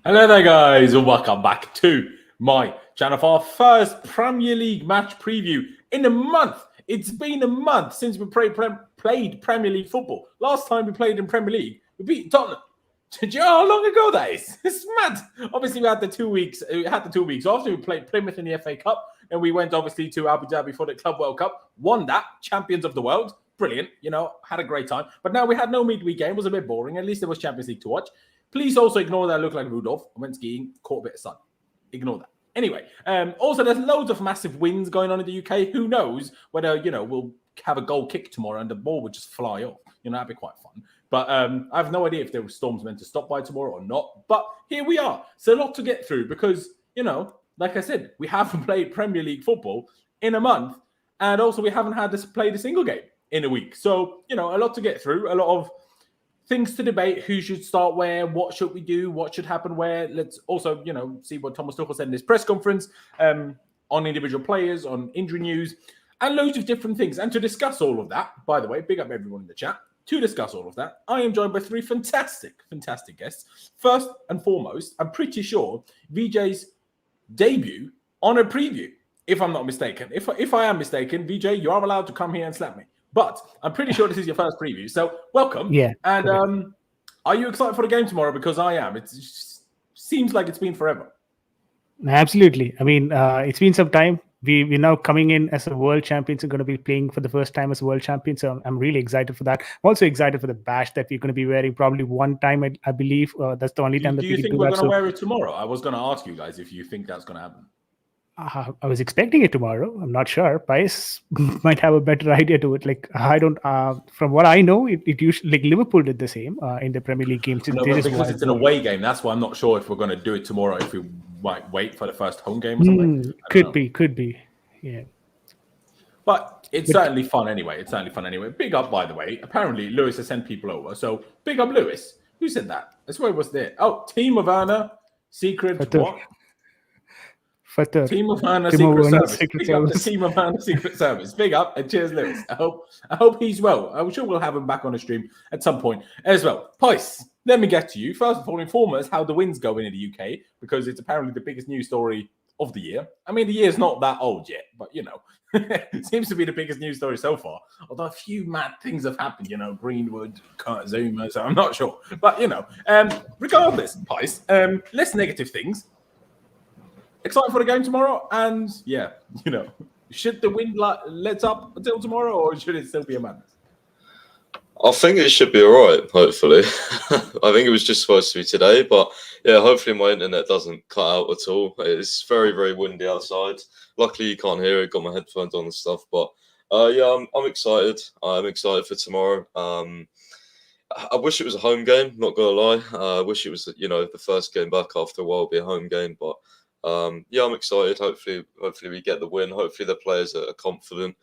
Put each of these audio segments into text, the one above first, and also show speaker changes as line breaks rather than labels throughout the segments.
Hello there, guys, and welcome back to my channel for our first Premier League match preview in a month. It's been a month since we played Premier League football. Last time we played in Premier League, we beat Tottenham. Do you know how long ago that is? It's mad. Obviously, we had the 2 weeks. We had the 2 weeks after we played Plymouth in the FA Cup, and we went obviously to Abu Dhabi for the Club World Cup. Won that, champions of the world. Brilliant. Had a great time. But now we had no midweek game. It was a bit boring. At least there was Champions League to watch. Please also ignore that I look like Rudolph. I went skiing, caught a bit of sun. Ignore that. Anyway, also there's loads of massive winds going on in the UK. Who knows whether, we'll have a goal kick tomorrow and the ball would just fly off. That'd be quite fun. But I have no idea if there were storms meant to stop by tomorrow or not. But here we are. So a lot to get through because, like I said, we haven't played Premier League football in a month. And also we haven't had to play a single game in a week. So, a lot to get through. A lot of things to debate, who should start where, what should we do, what should happen where. Let's also, see what Thomas Tuchel said in his press conference on individual players, on injury news, and loads of different things. And to discuss all of that, by the way, big up everyone in the chat. To discuss all of that, I am joined by three fantastic guests. First and foremost, I'm pretty sure VJ's debut on a preview, if I'm not mistaken. If I am mistaken, VJ, you are allowed to come here and slap me. But I'm pretty sure this is your first preview. So welcome.
Yeah.
And are you excited for the game tomorrow? Because I am. It seems like it's been forever.
Absolutely. I mean, it's been some time. We're now coming in as a world champions and going to be playing for the first time as a world champion. So I'm really excited for that. I'm also excited for the badge that we're going to be wearing probably one time, I believe. That's the only time that we can do that.
Do you think we're going to wear it tomorrow? I was going to ask you guys if you think that's going to happen.
I was expecting it tomorrow. I'm not sure. Pies might have a better idea to it. Like I don't. From what I know, it usually like Liverpool did the same in the Premier League games.
No, because it's an away game. That's why I'm not sure if we're going to do it tomorrow. If we might wait for the first home game or something.
Could be. Yeah.
But it's certainly fun anyway. Big up, by the way. Apparently, Lewis has sent people over. So big up, Lewis. Who said that? That's where it was there. Oh, Team of Anna, Secret what? Team of Anna Secret Service. Big up the Team of Anna Secret Service. Big up and cheers, Lewis. I hope he's well. I'm sure we'll have him back on the stream at some point as well. Pice, let me get to you. First of all, inform us how the wind's going in the UK, because it's apparently the biggest news story of the year. I mean, the year's not that old yet, but it seems to be the biggest news story so far. Although a few mad things have happened, Greenwood, Zuma, so I'm not sure. But regardless, Pice, less negative things. Excited for the game tomorrow, and should the wind let up until tomorrow, or should it still be a madness?
I think it should be all right, hopefully. I think it was just supposed to be today, but yeah, hopefully my internet doesn't cut out at all. It's very, very windy outside. Luckily, you can't hear it. Got my headphones on and stuff, but I'm excited. I'm excited for tomorrow. I wish it was a home game, not gonna lie. I wish it was, the first game back after a while be a home game, but I'm excited. Hopefully we get the win. Hopefully the players are confident.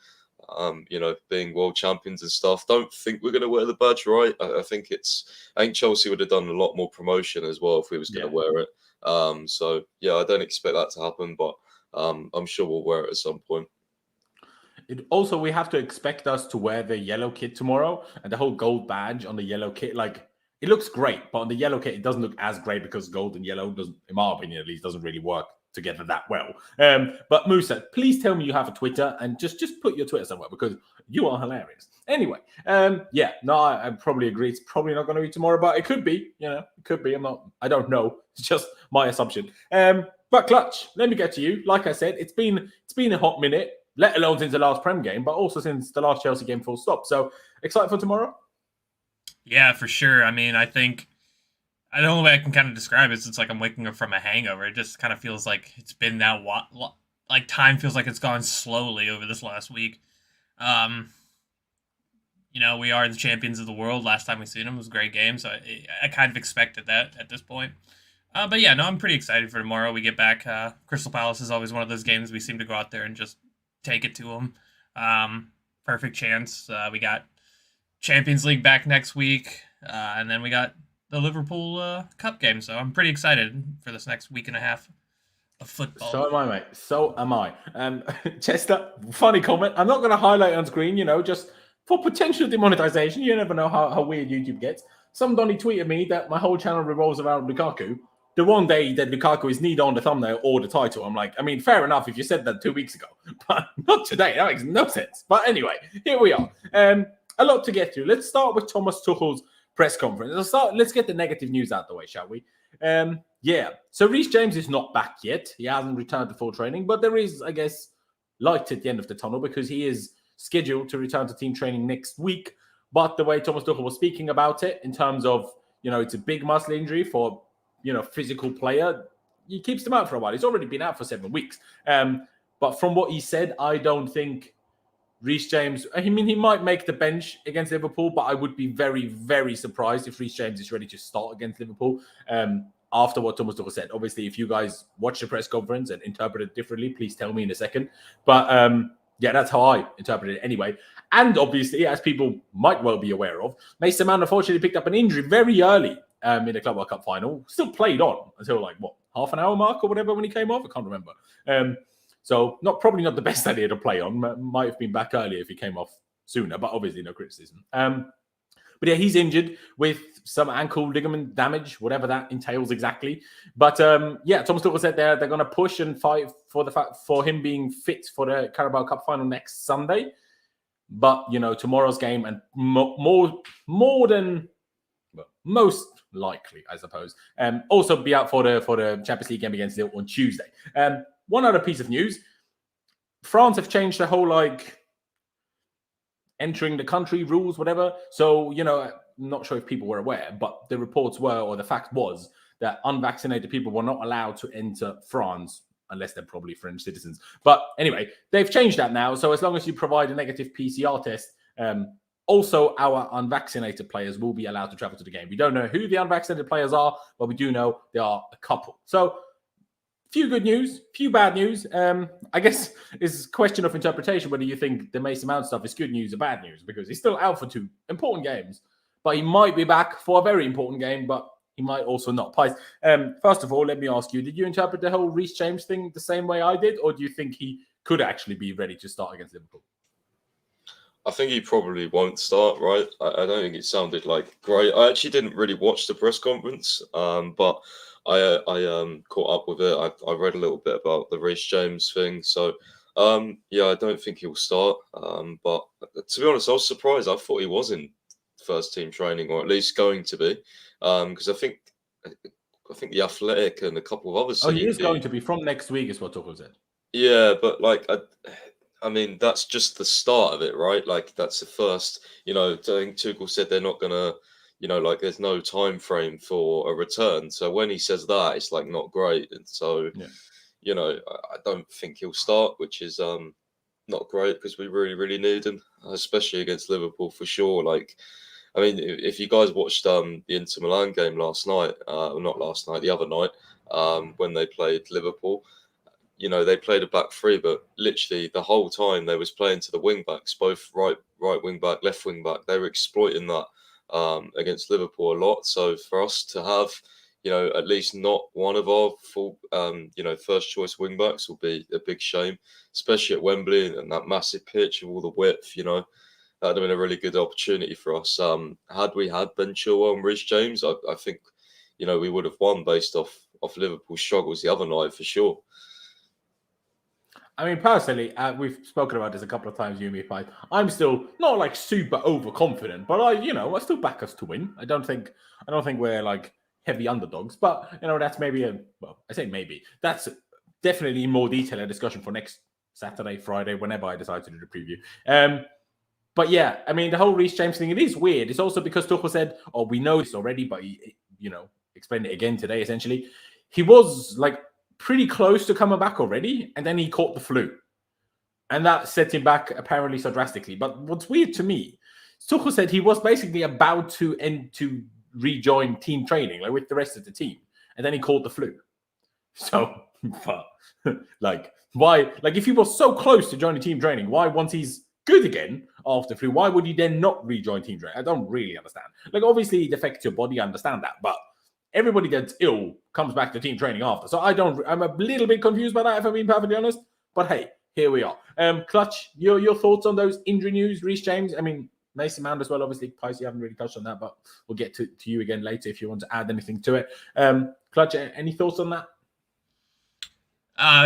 Being world champions and stuff. Don't think we're going to wear the badge, right? I think Chelsea would have done a lot more promotion as well if we was going to wear it. I don't expect that to happen, but I'm sure we'll wear it at some point.
We have to expect us to wear the yellow kit tomorrow, and the whole gold badge on the yellow kit, it looks great, but on the yellow kit, it doesn't look as great because gold and yellow doesn't, in my opinion at least, doesn't really work together that well. But Musa, please tell me you have a Twitter and just put your Twitter somewhere because you are hilarious. Anyway, I probably agree. It's probably not going to be tomorrow, but it could be. It could be. I don't know. It's just my assumption. But Clutch, let me get to you. Like I said, it's been a hot minute, let alone since the last Prem game, but also since the last Chelsea game full stop. So excited for tomorrow?
Yeah, for sure. I mean, I think the only way I can kind of describe it is it's like I'm waking up from a hangover. It just kind of feels like it's been that like time feels like it's gone slowly over this last week. We are the champions of the world. Last time we seen them was a great game, so I kind of expected that at this point. I'm pretty excited for tomorrow. We get back. Crystal Palace is always one of those games we seem to go out there and just take it to them. Perfect chance. We got Champions League back next week, and then we got the Liverpool Cup game. So I'm pretty excited for this next week and a half of football.
So am I, mate. So am I. Chester, funny comment. I'm not going to highlight on screen, just for potential demonetization. You never know how weird YouTube gets. Somebody tweeted me that my whole channel revolves around Lukaku. the one day that Lukaku is neither on the thumbnail or the title. I'm like, I mean, fair enough if you said that 2 weeks ago, but not today. That makes no sense. But anyway, here we are. A lot to get through. Let's start with Thomas Tuchel's press conference. Let's get the negative news out the way, shall we? So Reece James is not back yet. He hasn't returned to full training, but there is, I guess, light at the end of the tunnel because he is scheduled to return to team training next week. But the way Thomas Tuchel was speaking about it in terms of, it's a big muscle injury for, physical player, he keeps them out for a while. He's already been out for 7 weeks. But from what he said, I don't think Reece James, he might make the bench against Liverpool, but I would be very, very surprised if Reece James is ready to start against Liverpool after what Thomas Tuchel said. Obviously, if you guys watch the press conference and interpret it differently, please tell me in a second. But that's how I interpret it anyway. And obviously, as people might well be aware of, Mason Mount unfortunately picked up an injury very early in the Club World Cup final. Still played on until half an hour mark or whatever when he came off. I can't remember. So probably not the best idea to play on. Might have been back earlier if he came off sooner, but obviously no criticism. But yeah, he's injured with some ankle ligament damage, whatever that entails exactly. But Thomas Tuchel said they're going to push and fight for him being fit for the Carabao Cup final next Sunday. But tomorrow's game and most likely, I suppose, also be out for the Champions League game against Lille on Tuesday. One other piece of news: France have changed the whole entering the country rules, whatever. So, I'm not sure if people were aware, but the reports were, or the fact was, that unvaccinated people were not allowed to enter France unless they're probably French citizens. But anyway, they've changed that now. So as long as you provide a negative PCR test, also our unvaccinated players will be allowed to travel to the game. We don't know who the unvaccinated players are, but we do know there are a couple. So few good news, few bad news. I guess it's a question of interpretation whether you think the Mason Mount stuff is good news or bad news, because he's still out for 2 important games, but he might be back for a very important game, but he might also not. First of all, let me ask you, did you interpret the whole Reece James thing the same way I did, or do you think he could actually be ready to start against Liverpool?
I think he probably won't start, right? I don't think it sounded great. I actually didn't really watch the press conference, but I caught up with it. I read a little bit about the Reece James thing. So, I don't think he'll start. But to be honest, I was surprised. I thought he was in first team training, or at least going to be. Because I think the Athletic and a couple of others.
Oh, he is going to be from next week, is what Tuchel said.
Yeah, but I mean, that's just the start of it, right? That's the first. I think Tuchel said they're not gonna, there's no time frame for a return. So when he says that, it's not great. And so, I don't think he'll start, which is not great because we really, really need him, especially against Liverpool for sure. I mean, if you guys watched the Inter Milan game last night, not last night, the other night, when they played Liverpool, they played a back three, but literally the whole time they was playing to the wing backs, both right wing back, left wing back. They were exploiting that against Liverpool a lot. So for us to have, at least not one of our full, first choice wing backs will be a big shame, especially at Wembley and that massive pitch with all the width. That'd have been a really good opportunity for us. Had we had Ben Chilwell and Reece James, I think, we would have won based off Liverpool's struggles the other night for sure.
I mean, personally, we've spoken about this a couple of times, you and me, Five. I'm still not super overconfident, but I still back us to win. I don't think we're heavy underdogs, but that's maybe I say maybe. That's definitely in more detail a discussion for next Saturday, Friday, whenever I decide to do the preview. But yeah, I mean, the whole Reece James thing, it is weird. It's also because Tuchel said, "Oh, we know this already," but he, explained it again today. Essentially, he was pretty close to coming back already, and then he caught the flu, and that set him back apparently so drastically. But what's weird to me, Tuchel said he was basically about to rejoin team training with the rest of the team, and then he caught the flu. So, why? If he was so close to joining team training, why once he's good again after flu, why would he then not rejoin team training? I don't really understand. Obviously it affects your body, I understand that, but everybody that's ill comes back to team training after. So I'm a little bit confused by that, if I'm being perfectly honest. But hey, here we are. Clutch, your thoughts on those injury news, Reece James? I mean, Mason Mount as well. Obviously, Pice, you haven't really touched on that, but we'll get to you again later if you want to add anything to it. Clutch, any thoughts on that?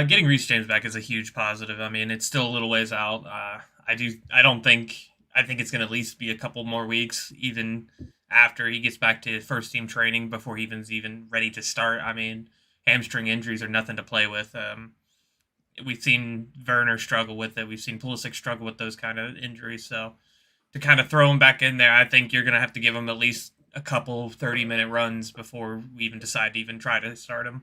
Getting Reece James back is a huge positive. I mean, it's still a little ways out. I think it's going to at least be a couple more weeks, even after he gets back to first team training, before he even ready to start. I mean, hamstring injuries are nothing to play with. We've seen Werner struggle with it. We've seen Pulisic struggle with those kind of injuries. So to kind of throw him back in there, I think you're going to have to give him at least a couple 30-minute runs before we even decide to even try to start him.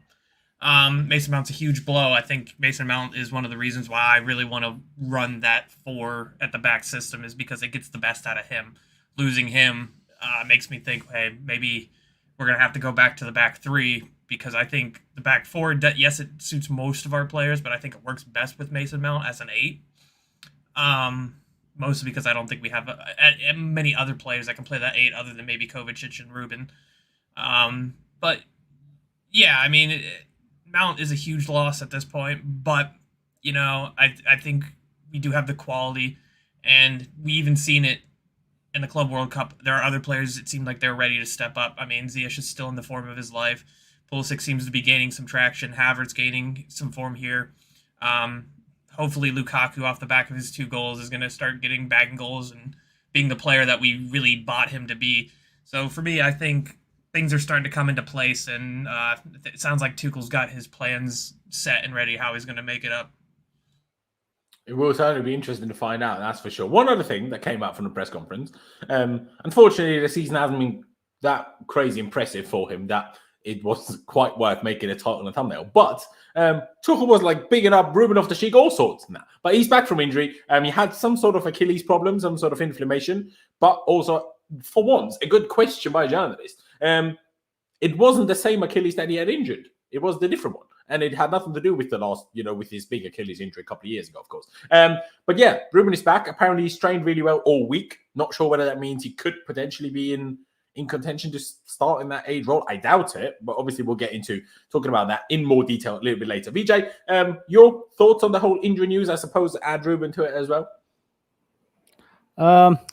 Mason Mount's a huge blow. I think Mason Mount is one of the reasons why I really want to run that 4 at the back system, is because it gets the best out of him. Losing him makes me think, hey, maybe we're going to have to go back to the back 3, because I think the back 4, yes, it suits most of our players, but I think it works best with Mason Mount as an 8. Mostly because I don't think we have many other players that can play that 8 other than maybe Kovacic and Ruben. But yeah, I mean, Mount is a huge loss at this point, but I think we do have the quality, and we even seen it in the Club World Cup. There are other players that seem like they're ready to step up. I mean, Ziyech is still in the form of his life. Pulisic seems to be gaining some traction. Havertz gaining some form here. Hopefully Lukaku, off the back of his 2 goals, is going to start bagging goals and being the player that we really bought him to be. So for me, I think things are starting to come into place, and it sounds like Tuchel's got his plans set and ready, how he's going to make it up.
It will certainly be interesting to find out, that's for sure. One other thing that came out from the press conference, unfortunately, the season hasn't been that crazy impressive for him that it was quite worth making a title and a thumbnail. But Tuchel was like bigging up Ruben Loftus-Cheek, all sorts now. But he's back from injury. He had some sort of Achilles problem, some sort of inflammation, but also, for once, a good question by a journalist. It wasn't the same Achilles that he had injured. It was the different one. And it had nothing to do with the last, with his big Achilles injury a couple of years ago, of course. But yeah, Ruben is back. Apparently, he's trained really well all week. Not sure whether that means he could potentially be in contention to start in that age role. I doubt it, but obviously we'll get into talking about that in more detail a little bit later. VJ, your thoughts on the whole injury news? I suppose add Ruben to it as well.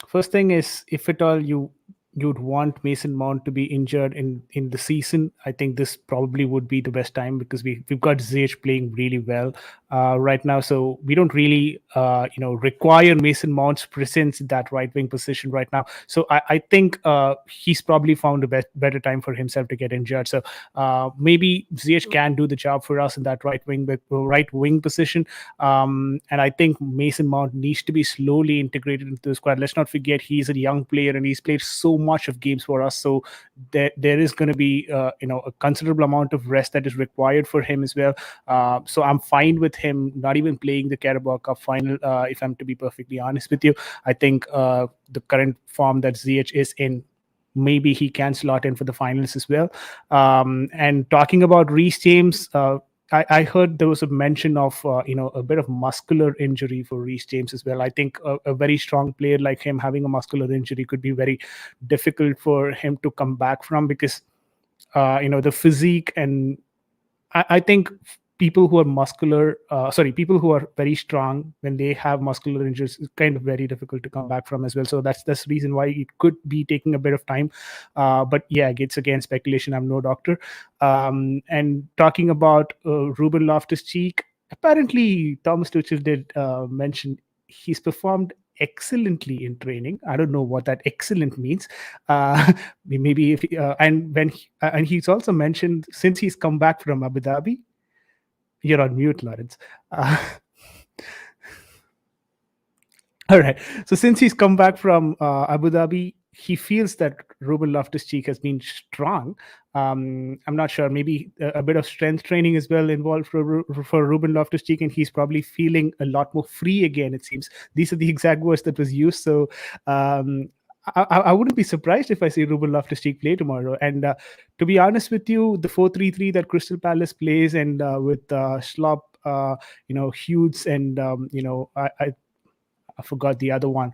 First thing is, if at all you'd want Mason Mount to be injured in the season, I think this probably would be the best time, because we've got Ziyech playing really well right now, so we don't really require Mason Mount's presence in that right wing position right now. So I think he's probably found a better time for himself to get injured. So maybe Ziyech can do the job for us in that right wing position, and I think Mason Mount needs to be slowly integrated into the squad. Let's not forget, he's a young player and he's played so much of games for us, so there is going to be a considerable amount of rest that is required for him as well. So I'm fine with him not even playing the Carabao Cup final, if I'm to be perfectly honest with you. I think the current form that Ziyech is in, maybe he can slot in for the finals as well. And talking about Reece James, I heard there was a mention of a bit of muscular injury for Reece James as well. I think a very strong player like him having a muscular injury could be very difficult for him to come back from, because the physique, and I think people who are very strong, when they have muscular injuries, it's kind of very difficult to come back from as well. So that's the reason why it could be taking a bit of time. But yeah, it's again speculation. I'm no doctor. And talking about Ruben Loftus-Cheek, apparently Thomas Tuchel did mention he's performed excellently in training. I don't know what that excellent means. Maybe if and he's also mentioned, since he's come back from Abu Dhabi. You're on mute, Laurenz. All right. So since he's come back from Abu Dhabi, he feels that Ruben Loftus-Cheek has been strong. I'm not sure. Maybe a bit of strength training as well involved for Ruben Loftus-Cheek, and he's probably feeling a lot more free again, it seems. These are the exact words that was used. So I wouldn't be surprised if I see Ruben Loftus-Cheek play tomorrow. And to be honest with you, the 4-3-3 that Crystal Palace plays, and with Schlopp, Hughes, and I forgot the other one.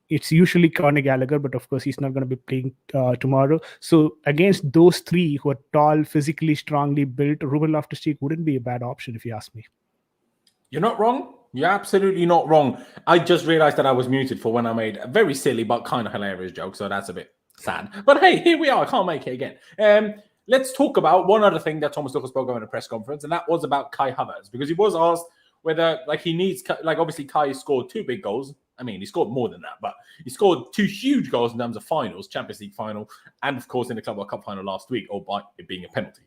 It's usually Conor Gallagher, but of course he's not going to be playing tomorrow. So against those three who are tall, physically strongly built, Ruben Loftus-Cheek wouldn't be a bad option if you ask me.
You're not wrong. You're absolutely not wrong. I just realized that I was muted for when I made a very silly but kind of hilarious joke, so that's a bit sad. But hey, here we are. I can't make it again. Let's talk about one other thing that Thomas Tuchel spoke about in a press conference, and that was about Kai Havertz, because he was asked whether, like, he needs, like, obviously Kai scored 2 big goals. I mean, he scored more than that, but he scored 2 huge goals in terms of finals, Champions League final, and of course in the Club World Cup final last week, or by it being a penalty.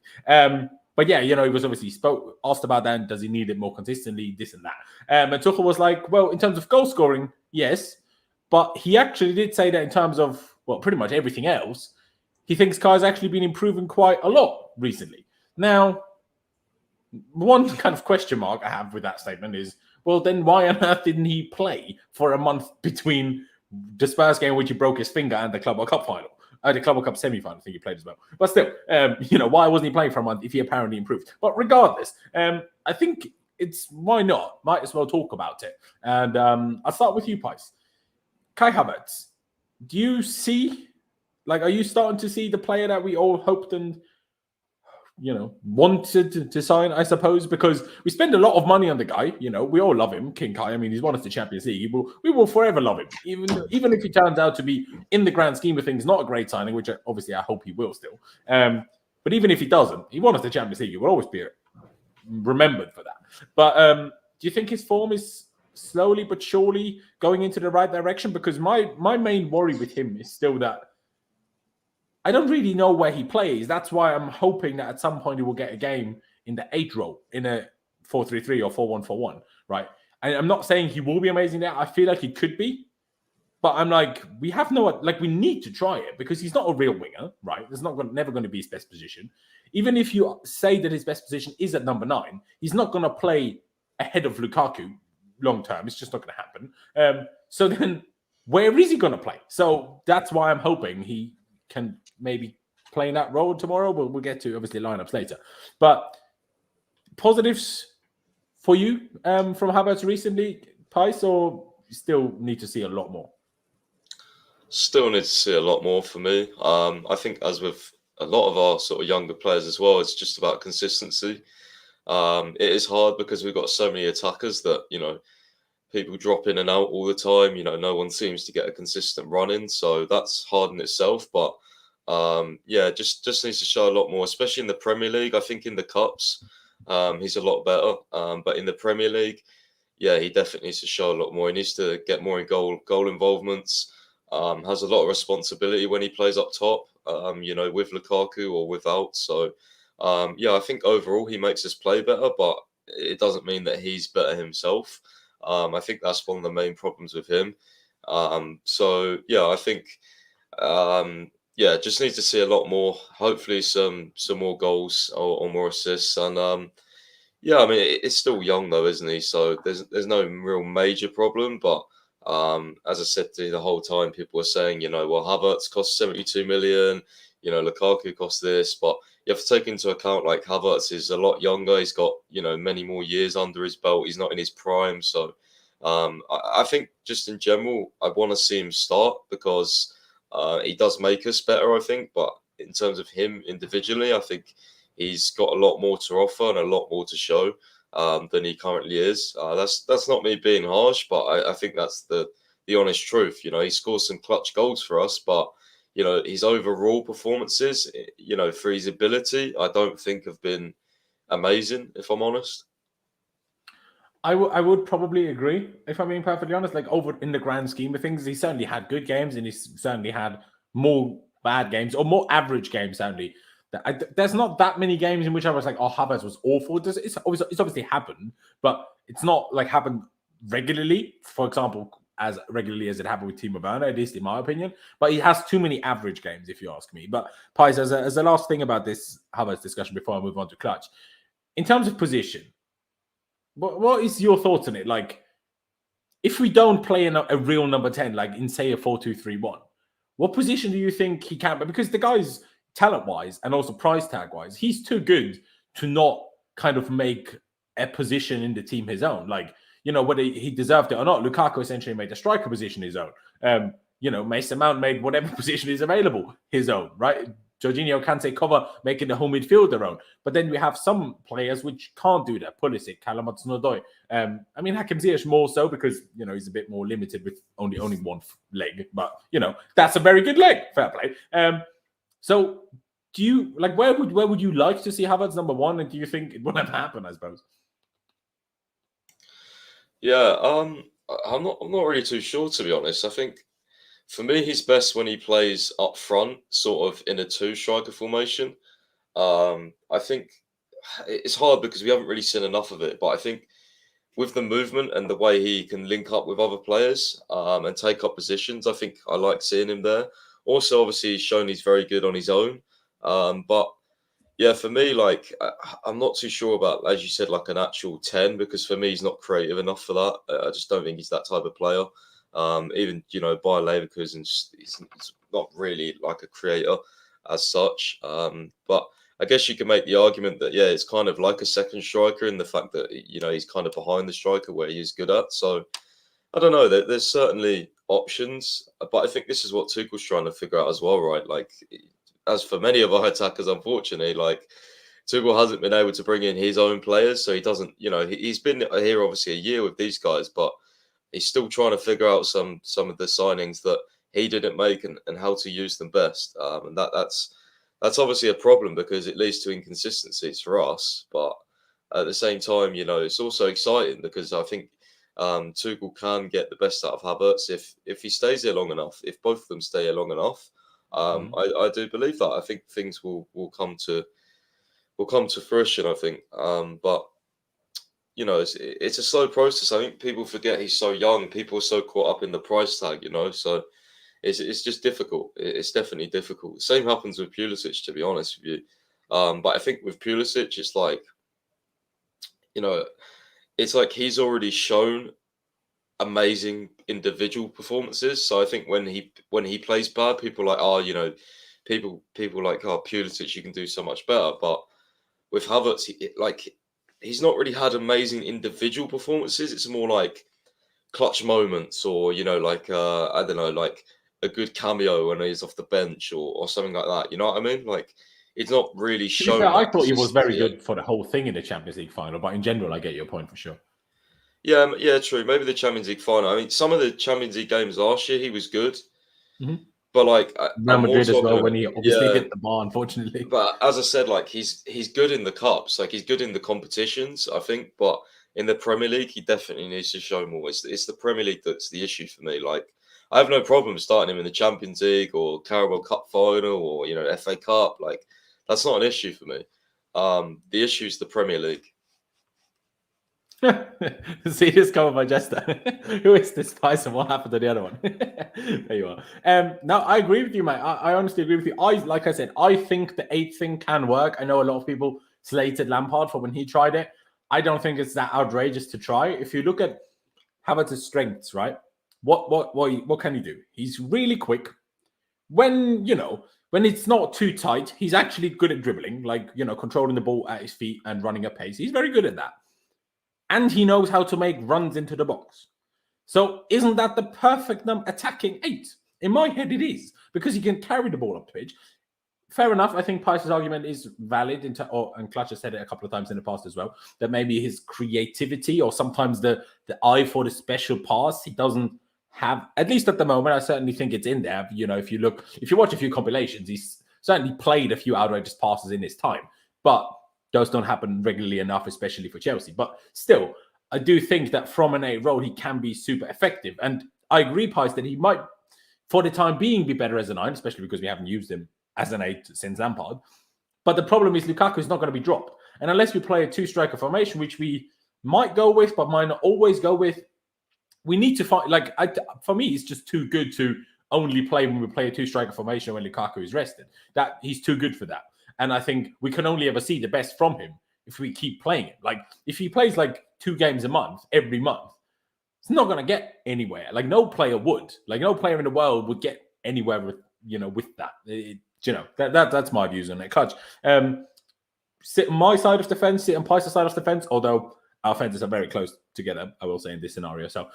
But yeah, he was obviously asked about that, and does he need it more consistently, this and that. And Tuchel was like, well, in terms of goal scoring, yes, but he actually did say that in terms of, well, pretty much everything else, he thinks Kai's actually been improving quite a lot recently. Now, one kind of question mark I have with that statement is, well, then why on earth didn't he play for a month between the Spurs game in which he broke his finger and the Club World Cup final? The Club World Cup semi-final, I think he played as well. But still, why wasn't he playing for a month if he apparently improved? But regardless, I think why not? Might as well talk about it. And I'll start with you, Pice. Kai Havertz, do you see, are you starting to see the player that we all hoped and, wanted to sign, I suppose? Because we spend a lot of money on the guy. We all love him, King Kai. I mean, he's won us the Champions League. We will forever love him, even if he turns out to be, in the grand scheme of things, not a great signing, which obviously I hope he will still. But even if he doesn't, he won us the Champions League. He will always be remembered for that. But do you think his form is slowly but surely going into the right direction? Because my main worry with him is still that I don't really know where he plays. That's why I'm hoping that at some point he will get a game in the 8 role in a 4-3-3 or 4-1-4-1, right? And I'm not saying he will be amazing there. I feel like he could be. But I'm like, we need to try it because he's not a real winger, right? It's never going to be his best position. Even if you say that his best position is at number 9, he's not going to play ahead of Lukaku long term. It's just not going to happen. So then where is he going to play? So that's why I'm hoping he can maybe play in that role tomorrow, but we'll get to obviously lineups later. But positives for you from Havertz recently, Pice, or you still need to see a lot more?
Still need to see a lot more for me. I think as with a lot of our sort of younger players as well, it's just about consistency. It is hard because we've got so many attackers that, people drop in and out all the time. No one seems to get a consistent run in. So that's hard in itself. But just needs to show a lot more, especially in the Premier League. I think in the Cups, he's a lot better. But in the Premier League, he definitely needs to show a lot more. He needs to get more in goal involvements. Has a lot of responsibility when he plays up top, with Lukaku or without. So, I think overall he makes us play better, but it doesn't mean that he's better himself. I think that's one of the main problems with him. I think, just needs to see a lot more. Hopefully, some more goals or more assists. And it's still young though, isn't he? So there's no real major problem. But as I said to you the whole time, people were saying, Havertz costs 72 million. Lukaku costs this, but you have to take into account like Havertz is a lot younger. He's got many more years under his belt. He's not in his prime. So I think just in general, I want to see him start because he does make us better, I think. But in terms of him individually, I think he's got a lot more to offer and a lot more to show than he currently is. That's not me being harsh, but I think that's the honest truth. He scores some clutch goals for us, but his overall performances, for his ability, I don't think have been amazing, if I'm honest.
I would probably agree, if I'm being perfectly honest. Like, over in the grand scheme of things, he certainly had good games and he's certainly had more bad games or more average games, certainly. There's not that many games in which I was like, oh, Havertz was awful. It's obviously happened, but it's not like happened regularly. For example, as regularly as it happened with Timo Werner, at least in my opinion. But he has too many average games, if you ask me. But Pies, as a last thing about this Havertz discussion before I move on to clutch, in terms of position, what is your thoughts on it? Like, if we don't play in a real number 10, like in say a 4-2-3-1, what position do you think he can? Because the guy's talent-wise and also price tag-wise, he's too good to not kind of make a position in the team his own. Like, whether he deserved it or not, Lukaku essentially made the striker position his own. Mason Mount made whatever position is available his own, right? Jorginho can say cover, making the home midfield their own. But then we have some players which can't do that. Pulisic, Callum Hudson-Odoi. I mean, Hakim Ziyech more so because, you know, he's a bit more limited with only one leg. But, you know, that's a very good leg. Fair play. So do you, like, where would you like to see Havertz number one? And do you think it will ever happen, I suppose?
Yeah, I'm not really too sure, to be honest. I think for me, he's best when he plays up front, sort of in a two-striker formation. I think it's hard because we haven't really seen enough of it, but I think with the movement and the way he can link up with other players and take up positions, I think I like seeing him there. Also, obviously, he's shown he's very good on his own. But yeah, for me, like, I'm not too sure about, as you said, like an actual 10, because for me, he's not creative enough for that. I just don't think he's that type of player. Even, you know, Bayer Leverkusen, he's not really like a creator as such. But I guess you can make the argument that, yeah, it's kind of like a second striker in the fact that, you know, he's kind of behind the striker where he is good at. So I don't know. There's certainly options, but I think this is what Tuchel's trying to figure out as well, right? Like, as for many of our attackers, unfortunately, like, Tuchel hasn't been able to bring in his own players, so he doesn't, you know, he's been here obviously a year with these guys, but he's still trying to figure out some of the signings that he didn't make and how to use them best. And that's obviously a problem because it leads to inconsistencies for us. But at the same time, you know, it's also exciting because I think Tuchel can get the best out of Havertz if he stays here long enough. If both of them stay here long enough, I do believe that. I think things will come to fruition. I think, but you know, it's a slow process. I think people forget he's so young. People are so caught up in the price tag, you know. So it's just difficult. It's definitely difficult. Same happens with Pulisic, to be honest with you. But I think with Pulisic, it's like, you know, it's like he's already shown amazing individual performances. So I think when he plays bad, people are like, oh, you know, people like, oh, Pulisic, you can do so much better. But with Havertz, he's not really had amazing individual performances. It's more like clutch moments, or, you know, like I don't know, like a good cameo when he's off the bench or something like that. You know what I mean? Like, it's not really shown.
I thought he was very good for the whole thing in the Champions League final, but in general, I get your point for sure.
Yeah, true. Maybe the Champions League final. I mean, some of the Champions League games last year, he was good.
Mm-hmm.
But like
Real Madrid as well, when he obviously hit the bar, unfortunately.
But as I said, like he's good in the cups, like he's good in the competitions, I think. But in the Premier League, he definitely needs to show more. It's the Premier League that's the issue for me. Like, I have no problem starting him in the Champions League or Carabao Cup final or, you know, FA Cup. Like, that's not an issue for me. The issue is the Premier League.
See this comment by Jester. Who is this Spice and what happened to the other one? There you are. No, I agree with you, mate. I honestly agree with you. Like I said, I think the 8 thing can work. I know a lot of people slated Lampard for when he tried it. I don't think it's that outrageous to try. If you look at Havertz's strengths, right? What can he do? He's really quick. When it's not too tight, he's actually good at dribbling, like, you know, controlling the ball at his feet and running at pace. He's very good at that. And he knows how to make runs into the box. So isn't that the perfect attacking 8? In my head, it is, because he can carry the ball up the pitch. Fair enough. I think Pice's argument is valid. And Clutch has said it a couple of times in the past as well, that maybe his creativity or sometimes the eye for the special pass, he doesn't have, at least at the moment. I certainly think it's in there. You know, if you watch a few compilations, he's certainly played a few outrageous passes in his time. But those don't happen regularly enough, especially for Chelsea. But still, I do think that from an 8 role, he can be super effective. And I agree, Pice, that he might, for the time being, be better as a 9, especially because we haven't used him as an 8 since Lampard. But the problem is Lukaku is not going to be dropped. And unless we play a 2-striker formation, which we might go with, but might not always go with, we need to find, for me, it's just too good to only play when we play a 2-striker formation when Lukaku is rested. That he's too good for that. And I think we can only ever see the best from him if we keep playing it. Like, if he plays like 2 games a month, every month, it's not going to get anywhere. Like, no player would. Like, no player in the world would get anywhere with, you know, with that. That's my views on it. Clutch. Sit on my side of the fence, sit on Pice's side of the fence, although our fences are very close together, I will say, in this scenario. So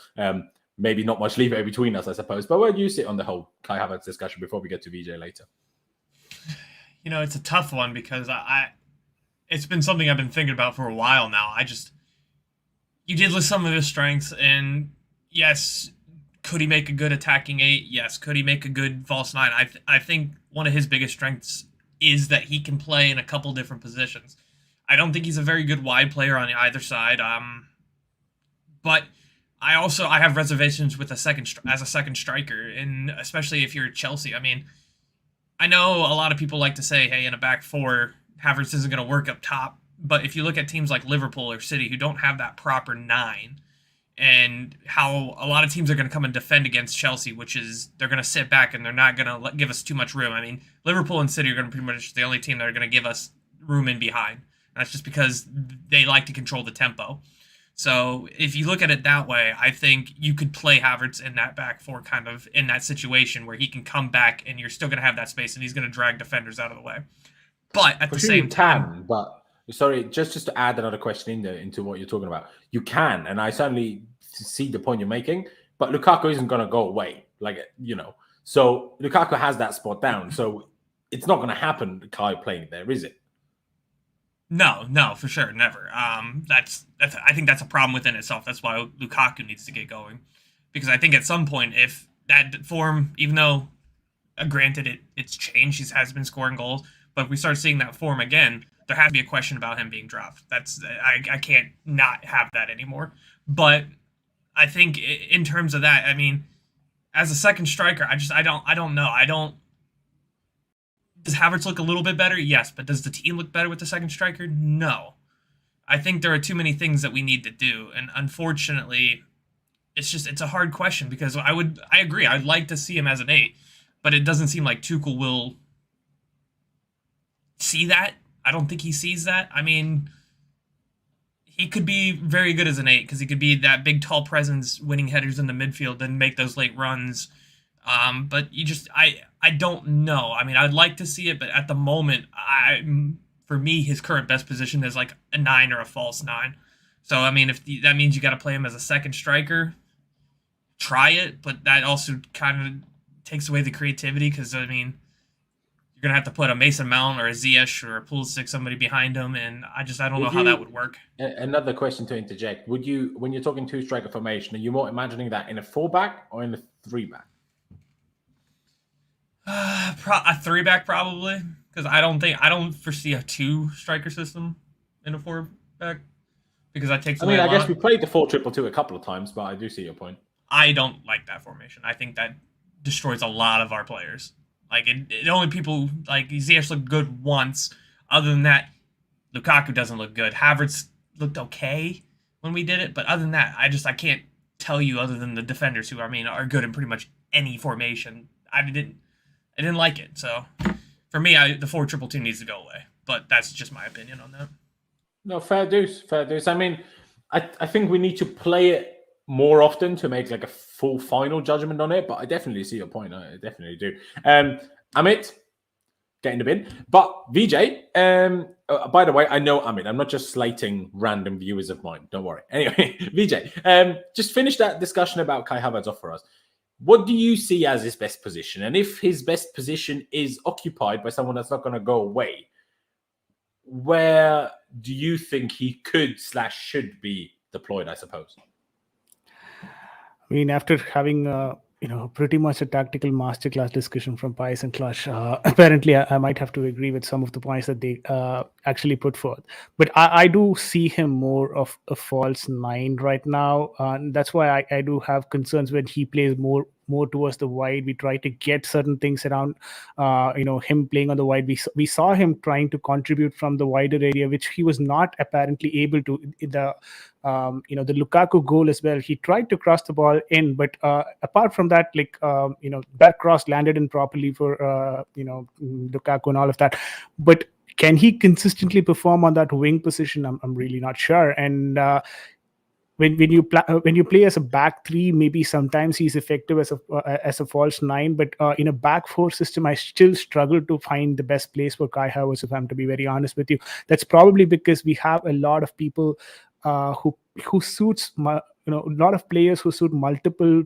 maybe not much leeway between us, I suppose. But where do you sit on the whole Kai Havertz discussion before we get to VJ later?
it's a tough one because it's been something I've been thinking about for a while now. You did list some of his strengths, and yes, could he make a good attacking 8? Yes. Could he make a good false 9? I think one of his biggest strengths is that he can play in a couple different positions. I don't think he's a very good wide player on either side. But I have reservations with as a second striker, and especially if you're at Chelsea. I mean, I know a lot of people like to say, hey, in a back four, Havertz isn't going to work up top. But if you look at teams like Liverpool or City who don't have that proper 9, and how a lot of teams are going to come and defend against Chelsea, which is they're going to sit back and they're not going to give us too much room. I mean, Liverpool and City are going to pretty much the only team that are going to give us room in behind. And that's just because they like to control the tempo. So if you look at it that way, I think you could play Havertz in that back four, kind of in that situation where he can come back and you're still going to have that space and he's going to drag defenders out of the way. But at the same time,
but sorry, just to add another question in there into what you're talking about, you can, and I certainly see the point you're making. But Lukaku isn't going to go away, So Lukaku has that spot down, so it's not going to happen. Kai playing there, is it?
No, for sure, never. That's I think that's a problem within itself. That's why Lukaku needs to get going, because I think at some point, if that form, even though granted it's changed, he has been scoring goals, but if we start seeing that form again, there has to be a question about him being dropped. I can't not have that anymore. But I think in terms of that, I mean, as a second striker, I don't know. Does Havertz look a little bit better? Yes, but does the team look better with the second striker? No. I think there are too many things that we need to do, and unfortunately, it's a hard question because I agree. I'd like to see him as an 8, but it doesn't seem like Tuchel will see that. I don't think he sees that. I mean, he could be very good as an 8 because he could be that big, tall presence, winning headers in the midfield and make those late runs. But I don't know. I mean, I'd like to see it, but at the moment, for me, his current best position is like a 9 or a false 9. So, I mean, if that means you got to play him as a second striker, try it. But that also kind of takes away the creativity because, I mean, you're going to have to put a Mason Mount or a Ziyech or a Pulisic, somebody behind him, and I don't know how that would work.
Another question to interject. Would you, when you're talking two-striker formation, are you more imagining that in a 4-back or in a 3-back?
A 3-back probably, because I don't foresee a 2-striker system in a 4-back because that takes away
I guess we played the 4-2-2 a couple of times, but I do see your point.
I don't like that formation. I think that destroys a lot of our players. Like, it only people like Ziyech looked good once. Other than that, Lukaku doesn't look good. Havertz looked okay when we did it, but other than that, I can't tell you other than the defenders who are good in pretty much any formation. I didn't like it. So for me, the 4-2-2 needs to go away. But that's just my opinion on that.
No, fair dues. I mean, I think we need to play it more often to make like a full final judgment on it, but I definitely see your point. I definitely do. Amit, get in the bin. But VJ, by the way, I know Amit, I'm not just slating random viewers of mine. Don't worry. Anyway, VJ, just finish that discussion about Kai Havertz off for us. What do you see as his best position? And if his best position is occupied by someone that's not going to go away, where do you think he could/should be deployed, I suppose?
I mean, after having pretty much a tactical masterclass discussion from Pius and Clutch, apparently I might have to agree with some of the points that they actually put forth. But I do see him more of a false 9 right now. That's why I do have concerns when he plays more towards the wide. We try to get certain things around, him playing on the wide. We saw him trying to contribute from the wider area, which he was not apparently able to. The Lukaku goal as well. He tried to cross the ball in, but apart from that, that cross landed in properly for Lukaku and all of that. But can he consistently perform on that wing position? I'm really not sure. And when you play as a back 3, maybe sometimes he's effective as a false 9, but in a back 4 system, I still struggle to find the best place for Kai Havertz, if I'm to be very honest with you. That's probably because we have a lot of people who suits a lot of players who suit multiple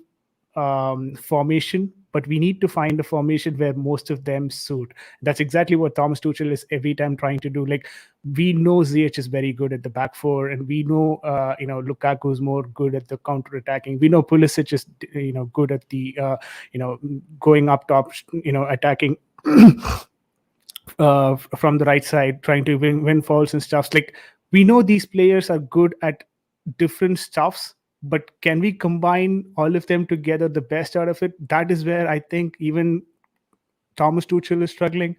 formation but we need to find a formation where most of them suit. That's exactly what Thomas Tuchel is every time trying to do. Like, we know Ziyech is very good at the back four, and we know Lukaku is more good at the counter attacking. We know Pulisic is good at the going up top, attacking from the right side, trying to win falls and stuff. Like, we know these players are good at different stuffs, but can we combine all of them together, the best out of it? That is where I think even Thomas Tuchel is struggling,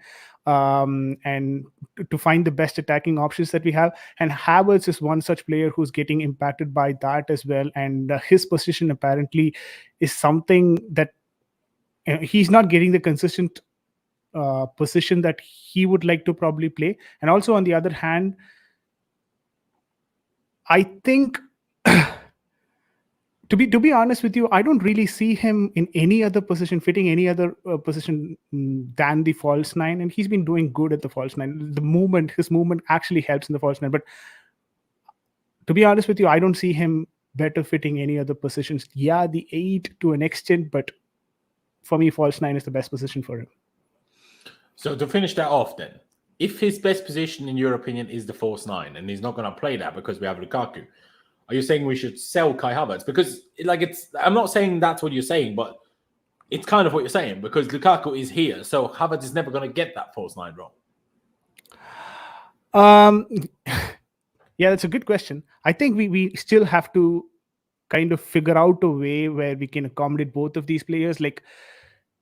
and to find the best attacking options that we have. And Havertz is one such player who's getting impacted by that as well. And his position apparently is something that he's not getting the consistent position that he would like to probably play. And also, on the other hand, I think to be honest with you, I don't really see him in any other position, fitting any other position than the false nine. And he's been doing good at the false nine. His movement actually helps in the false nine. But to be honest with you, I don't see him better fitting any other positions. Yeah, the 8 to an extent, but for me, false nine is the best position for him.
So to finish that off then, if his best position, in your opinion, is the false nine, and he's not going to play that because we have Lukaku, are you saying we should sell Kai Havertz? Because I'm not saying that's what you're saying, but it's kind of what you're saying, because Lukaku is here, so Havertz is never going to get that false nine role.
Yeah, that's a good question. I think we still have to kind of figure out a way where we can accommodate both of these players. Like,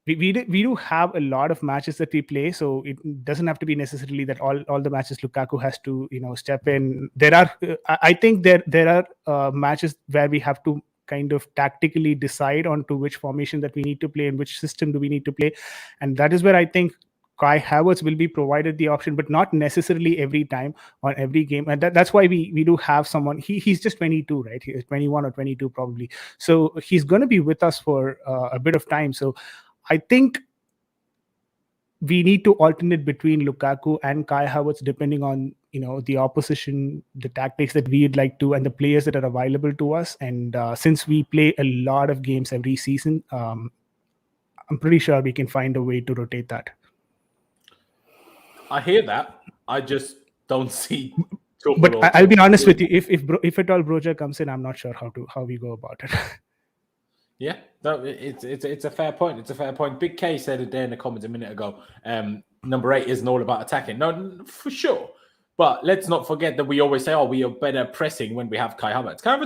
we do have a lot of matches that we play, so it doesn't have to be necessarily that all the matches Lukaku has to step in. There are I think there are matches where we have to kind of tactically decide on to which formation that we need to play and which system do we need to play, and that is where I think Kai Havertz will be provided the option, but not necessarily every time on every game. And that's why we do have someone. He's just 22, right? He's 21 or 22 probably, so he's going to be with us for a bit of time. So I think we need to alternate between Lukaku and Kai Havertz depending on the opposition, the tactics that we'd like to, and the players that are available to us. And since we play a lot of games every season, I'm pretty sure we can find a way to rotate that.
I hear that. I just don't see.
But I'll be honest with you. If at all Broja comes in, I'm not sure how we go about it.
Yeah, no, it's a fair point. It's a fair point. Big K said it there in the comments a minute ago. Number 8 isn't all about attacking. No, for sure. But let's not forget that we always say, we are better pressing when we have Kai Havertz. Kai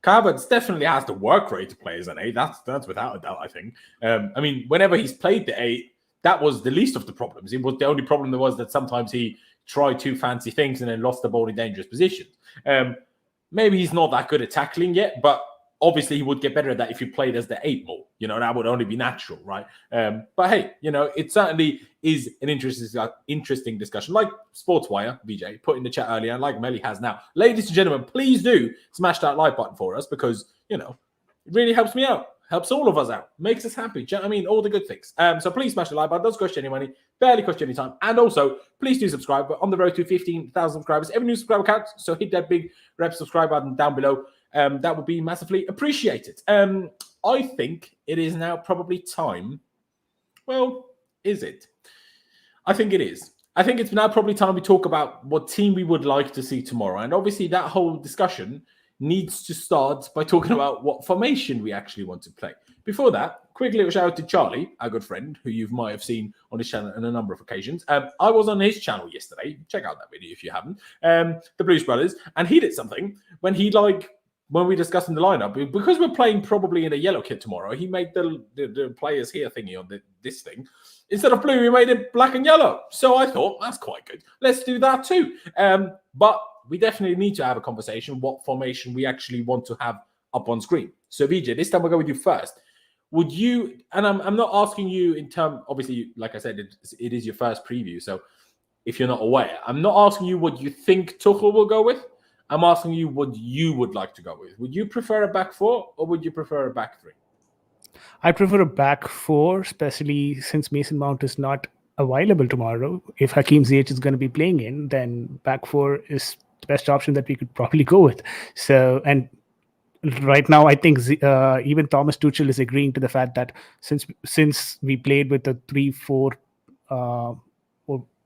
Havertz definitely has the work rate to play as an 8. That's without a doubt, I think. I mean, whenever he's played the 8, that was the least of the problems. It was the only problem there was that sometimes he tried too fancy things and then lost the ball in dangerous positions. Maybe he's not that good at tackling yet, but obviously he would get better at that if you played as the 8 more. That would only be natural, right? But hey, it certainly is an interesting discussion. Like Sportswire, VJ, put in the chat earlier, and like Melly has now. Ladies and gentlemen, please do smash that like button for us, because, it really helps me out. Helps all of us out. Makes us happy. Do you know what I mean? All the good things. So please smash the like button. Doesn't cost you any money. Barely cost you any time. And also, please do subscribe. We're on the road to 15,000 subscribers. Every new subscriber counts. So hit that big red subscribe button down below. That would be massively appreciated. I think it is now probably time. Well, is it? I think it is. I think it's now probably time we talk about what team we would like to see tomorrow. And obviously that whole discussion needs to start by talking about what formation we actually want to play. Before that, quick little shout out to Charlie, our good friend, who you might have seen on his channel on a number of occasions. I was on his channel yesterday. Check out that video if you haven't. The Blues Brothers. And he did something when when we discussed in the lineup, because we're playing probably in a yellow kit tomorrow, he made the players here thingy on this thing. Instead of blue, we made it black and yellow. So I thought, that's quite good. Let's do that too. But we definitely need to have a conversation what formation we actually want to have up on screen. So Vijay, this time we'll go with you first. Would you, and I'm not asking you in terms, obviously, like I said, it is your first preview. So if you're not aware, I'm not asking you what you think Tuchel will go with. I'm asking you what you would like to go with. Would you prefer a back 4 or would you prefer a back 3?
I prefer a back 4, especially since Mason Mount is not available tomorrow. If Hakim Ziyech is going to be playing in, then back 4 is the best option that we could probably go with. So, and right now, I think even Thomas Tuchel is agreeing to the fact that since we played with the 3-4,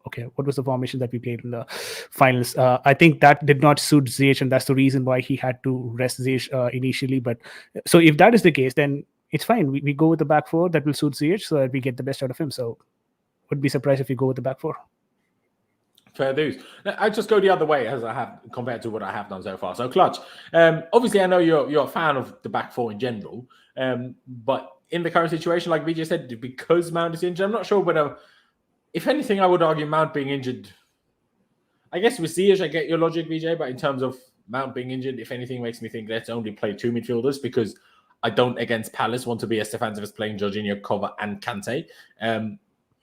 okay, what was the formation that we played in the finals? I think that did not suit Ziyech, and that's the reason why he had to rest Ziyech initially. But so if that is the case, then it's fine. We go with the back four that will suit Ziyech so that we get the best out of him. So would be surprised if we go with the back four.
Fair dues. I just go the other way as I have compared to what I have done so far. So Clutch, obviously I know you're a fan of the back four in general, but in the current situation, like Vijay said, because Mount is injured, I'm not sure whether, if anything, I would argue Mount being injured. I guess with Ziyech, I get your logic, Vijay, but in terms of Mount being injured, if anything, makes me think let's only play two midfielders, because I don't, against Palace, want to be as defensive as playing Jorginho, Kova, and Kante.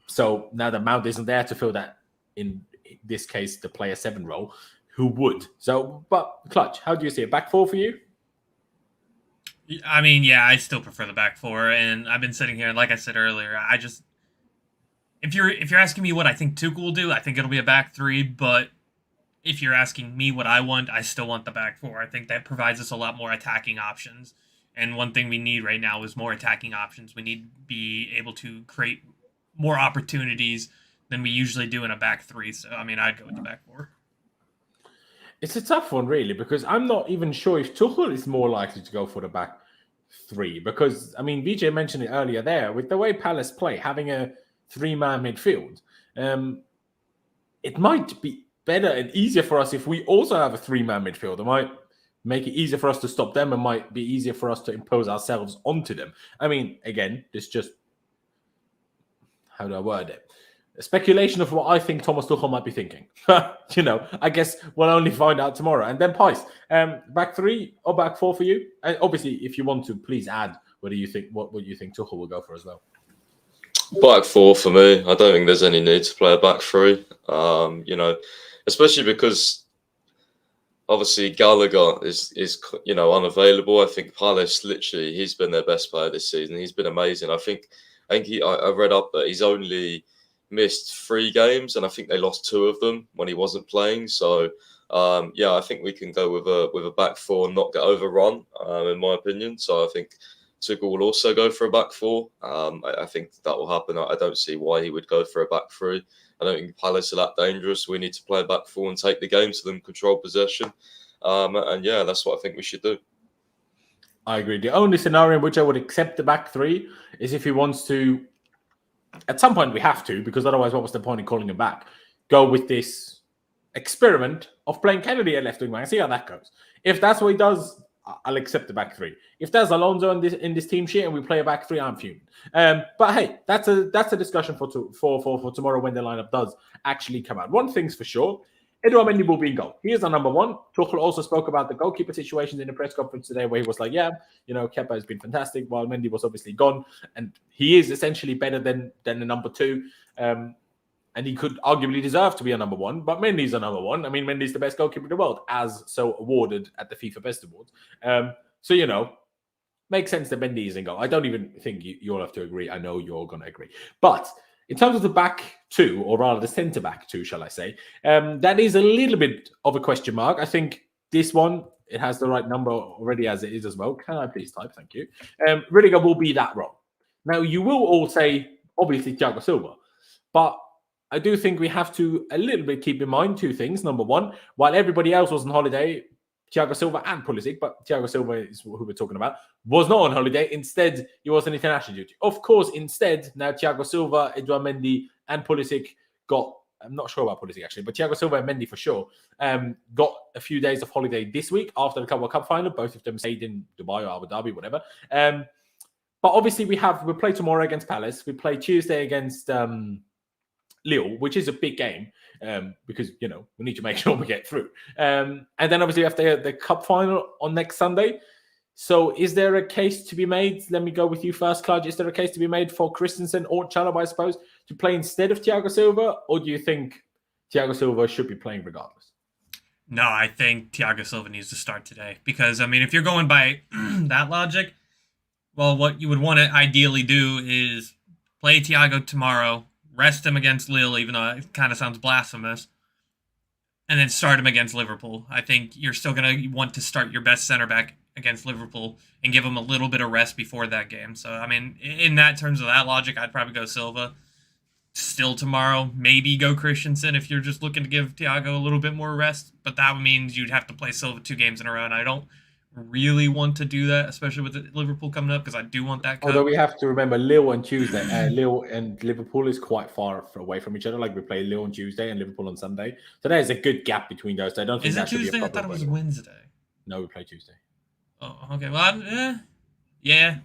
So now that Mount isn't there to fill that, in this case, the player 7 role, who would? So, but Clutch, how do you see it? Back four for you?
I mean, yeah, I still prefer the back four, and I've been sitting here, and like I said earlier, I just, if you're asking me what I think Tuchel will do, I think it'll be a back three. But if you're asking me what I want, I still want the back four. I think that provides us a lot more attacking options, and one thing we need right now is more attacking options. We need to be able to create more opportunities than we usually do in a back three. So, I mean, I'd go with the back four.
It's a tough one, really, because I'm not even sure if Tuchel is more likely to go for the back three. Because, I mean, Vijay mentioned it earlier there, with the way Palace play, having a 3-man midfield, it might be better and easier for us if we also have a 3-man midfield. It might make it easier for us to stop them and might be easier for us to impose ourselves onto them. I mean, again, it's just, how do I word it? A speculation of what I think Thomas Tuchel might be thinking. You know, I guess we'll only find out tomorrow. And then Pice, back three or back four for you? And obviously, if you want to, please add what you think Tuchel will go for as well.
Back four for me. I don't think there's any need to play a back three. You know, especially because obviously Gallagher is unavailable. I think Palace, literally, he's been their best player this season. He's been amazing. I read up that he's only missed 3 games, and I think they lost 2 of them when he wasn't playing. So, I think we can go with a back four and not get overrun, in my opinion. So I think Tuchel will also go for a back four. I think that will happen. I don't see why he would go for a back three. I don't think Palace are that dangerous. We need to play a back four and take the game to them, control possession. That's what I think we should do.
I agree. The only scenario in which I would accept the back three is if he wants to, at some point we have to, because otherwise what was the point in calling him back? Go with this experiment of playing Kennedy at left wing back and see how that goes. If that's what he does, I'll accept the back three. If there's Alonso in this team sheet and we play a back three, I'm fuming. But hey, that's a discussion for tomorrow when the lineup does actually come out. One thing's for sure, Edouard Mendy will be in goal. He is our number one. Tuchel also spoke about the goalkeeper situations in the press conference today, where he was like, Kepa has been fantastic, while Mendy was obviously gone. And he is essentially better than the number 2. And he could arguably deserve to be a number 1, but Mendy's a number 1. I mean, Mendy's the best goalkeeper in the world, as so awarded at the FIFA Best Awards. Makes sense that Mendy is in goal. I don't even think you'll have to agree. I know you're going to agree. But in terms of the back 2, or rather the centre-back 2, shall I say, that is a little bit of a question mark. I think this one, it has the right number already as it is as well. Can I please type? Thank you. Rudiger will be that role. Now, you will all say, obviously, Thiago Silva. But I do think we have to a little bit keep in mind 2 things. Number 1, while everybody else was on holiday, Thiago Silva and Pulisic, but Thiago Silva is who we're talking about, was not on holiday. Instead, he was on international duty. Of course, instead, now Thiago Silva, Edouard Mendy, and Pulisic got, I'm not sure about Pulisic actually, but Thiago Silva and Mendy for sure, got a few days of holiday this week after the World Cup final. Both of them stayed in Dubai or Abu Dhabi, whatever. But obviously, we play tomorrow against Palace. We play Tuesday against Lille, which is a big game because, we need to make sure we get through. And then obviously we have the cup final on next Sunday. So is there a case to be made? Let me go with you first, Claude. Is there a case to be made for Christensen or Chalobah, I suppose, to play instead of Thiago Silva? Or do you think Thiago Silva should be playing regardless?
No, I think Thiago Silva needs to start today. Because, if you're going by that logic, well, what you would want to ideally do is play Thiago tomorrow, rest him against Lille, even though it kind of sounds blasphemous, and then start him against Liverpool. I think you're still going to want to start your best center back against Liverpool and give him a little bit of rest before that game. So, I mean, in that terms of that logic, I'd probably go Silva. Still tomorrow, maybe go Christensen if you're just looking to give Thiago a little bit more rest. But that means you'd have to play Silva 2 games in a row, and I don't really want to do that, especially with Liverpool coming up, because I do want that.
Although we have to remember Lille on Tuesday, Lille and Liverpool is quite far away from each other. Like we play Lille on Tuesday and Liverpool on Sunday, so there's a good gap between those. So I don't think
is
that
it
should
Tuesday?
be a
I
problem.
thought it was Wednesday.
No, we play Tuesday.
Oh, okay. Well, yeah.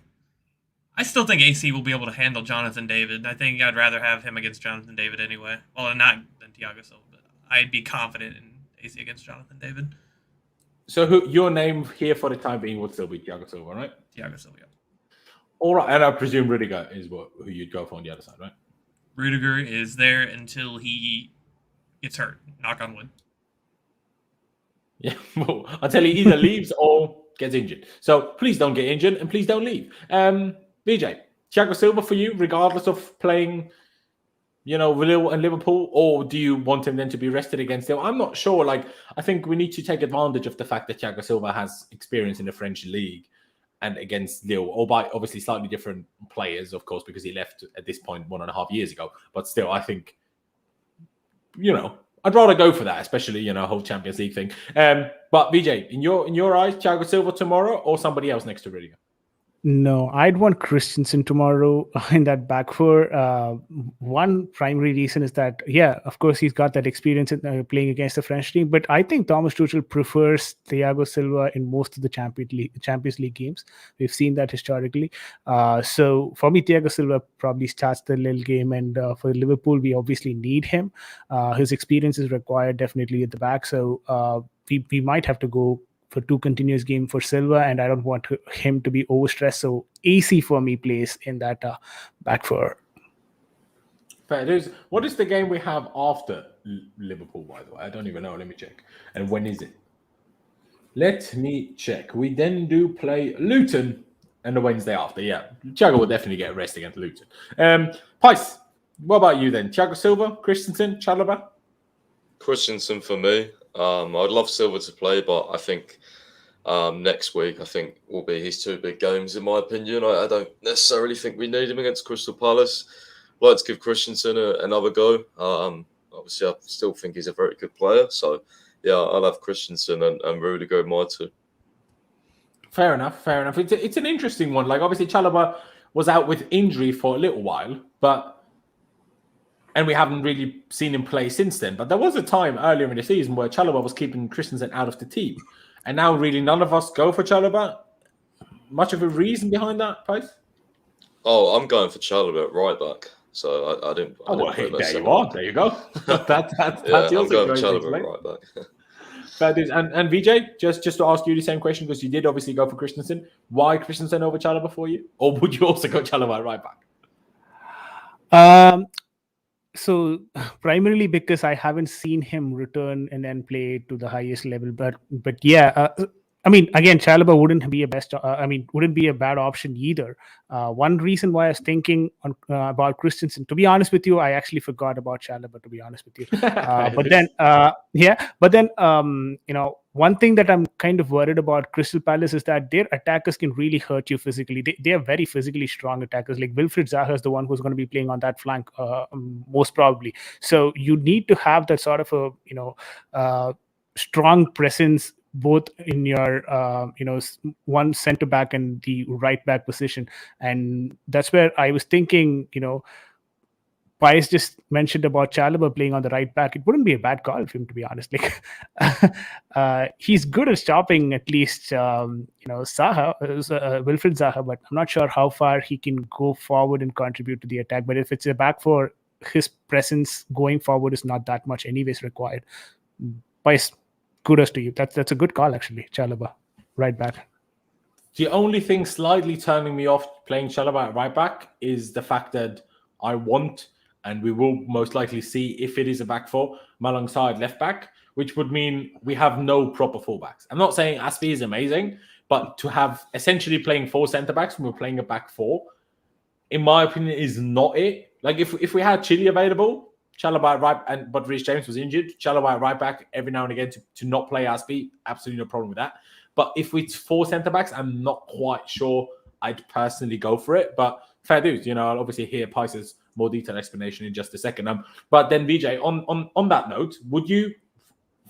I still think AC will be able to handle Jonathan David. I think I'd rather have him against Jonathan David anyway. Well, not than Thiago Silva, but I'd be confident in AC against Jonathan David.
So your name here for the time being would still be Thiago Silva, right?
Thiago Silva.
All right, and I presume Rudiger is who you'd go for on the other side, right?
Rudiger is there until he gets hurt. Knock on wood.
Yeah, well, I tell you, either leaves or gets injured. So please don't get injured and please don't leave. BJ, Thiago Silva for you, regardless of playing, Lille and Liverpool, or do you want him then to be rested against Lille? I'm not sure. Like, I think we need to take advantage of the fact that Thiago Silva has experience in the French league and against Lille, albeit obviously slightly different players, of course, because he left at this point 1.5 years ago. But still, I think, I'd rather go for that, especially, whole Champions League thing. But BJ, in your eyes, Thiago Silva tomorrow or somebody else next to Rudiger?
No, I'd want Christensen tomorrow in that back four. One primary reason is that, of course, he's got that experience in playing against the French team. But I think Thomas Tuchel prefers Thiago Silva in most of the Champions League games. We've seen that historically. So for me, Thiago Silva probably starts the Lille game. And for Liverpool, we obviously need him. His experience is required definitely at the back. So we might have to go for 2 continuous games for Silva, and I don't want him to be overstressed. So AC for me plays in that back four.
Fair. What is the game we have after Liverpool, by the way? I don't even know. Let me check. And when is it? Let me check. We then do play Luton and the Wednesday after. Yeah, Thiago will definitely get a rest against Luton. Pice, what about you then? Thiago Silva, Christensen, Chalobah?
Christensen for me. I'd love Silva to play, but I think next week will be his 2 big games, in my opinion. I don't necessarily think we need him against Crystal Palace. I'd like to give Christensen another go. Obviously, I still think he's a very good player. So, yeah, I'll have Christensen and Rudiger in my 2.
Fair enough. It's an interesting one. Like, obviously, Chalobah was out with injury for a little while, and we haven't really seen him play since then. But there was a time earlier in the season where Chalobah was keeping Christensen out of the team. And now really none of us go for Chalobah. Much of a reason behind that, Price?
Oh, I'm going for Chalobah at right back. So I didn't.
There you are. There you go. That's
I'm going for Chalobah at right back.
That is, and Vijay, just to ask you the same question, because you did obviously go for Christensen. Why Christensen over Chalobah for you? Or would you also go Chalobah at right back?
So primarily because I haven't seen him return and then play to the highest level, but I mean, again, Chalobah wouldn't be a bad option either. One reason why I was thinking about Christensen, to be honest with you, I actually forgot about Chalobah, to be honest with you. But then, one thing that I'm kind of worried about Crystal Palace is that their attackers can really hurt you physically. They are very physically strong attackers. Like Wilfried Zaha is the one who's going to be playing on that flank, most probably. So you need to have that sort of a, strong presence both in your one center back and the right back position. And that's where I was thinking, Pius just mentioned about Chalobah playing on the right back. It wouldn't be a bad call for him, to be honest. Like he's good at stopping at least Zaha, Wilfried Zaha, but I'm not sure how far he can go forward and contribute to the attack. But if it's a back four, his presence going forward is not that much anyways required. Pius, kudos to you. That's a good call, actually. Chalobah, right back.
The only thing slightly turning me off playing Chalobah at right back is the fact that I want, and we will most likely see if it is a back four, alongside left back, which would mean we have no proper fullbacks. I'm not saying Aspi is amazing, but to have essentially playing 4 centre backs when we're playing a back four, in my opinion, is not it. Like if we had Chile available, Chalobah at right, but Reece James was injured, Chalobah at right back every now and again to not play Aspi, absolutely no problem with that. But if it's 4 centre-backs, I'm not quite sure I'd personally go for it. But fair dues, I'll obviously hear Pice's more detailed explanation in just a second. But then, Vijay, on that note, would you,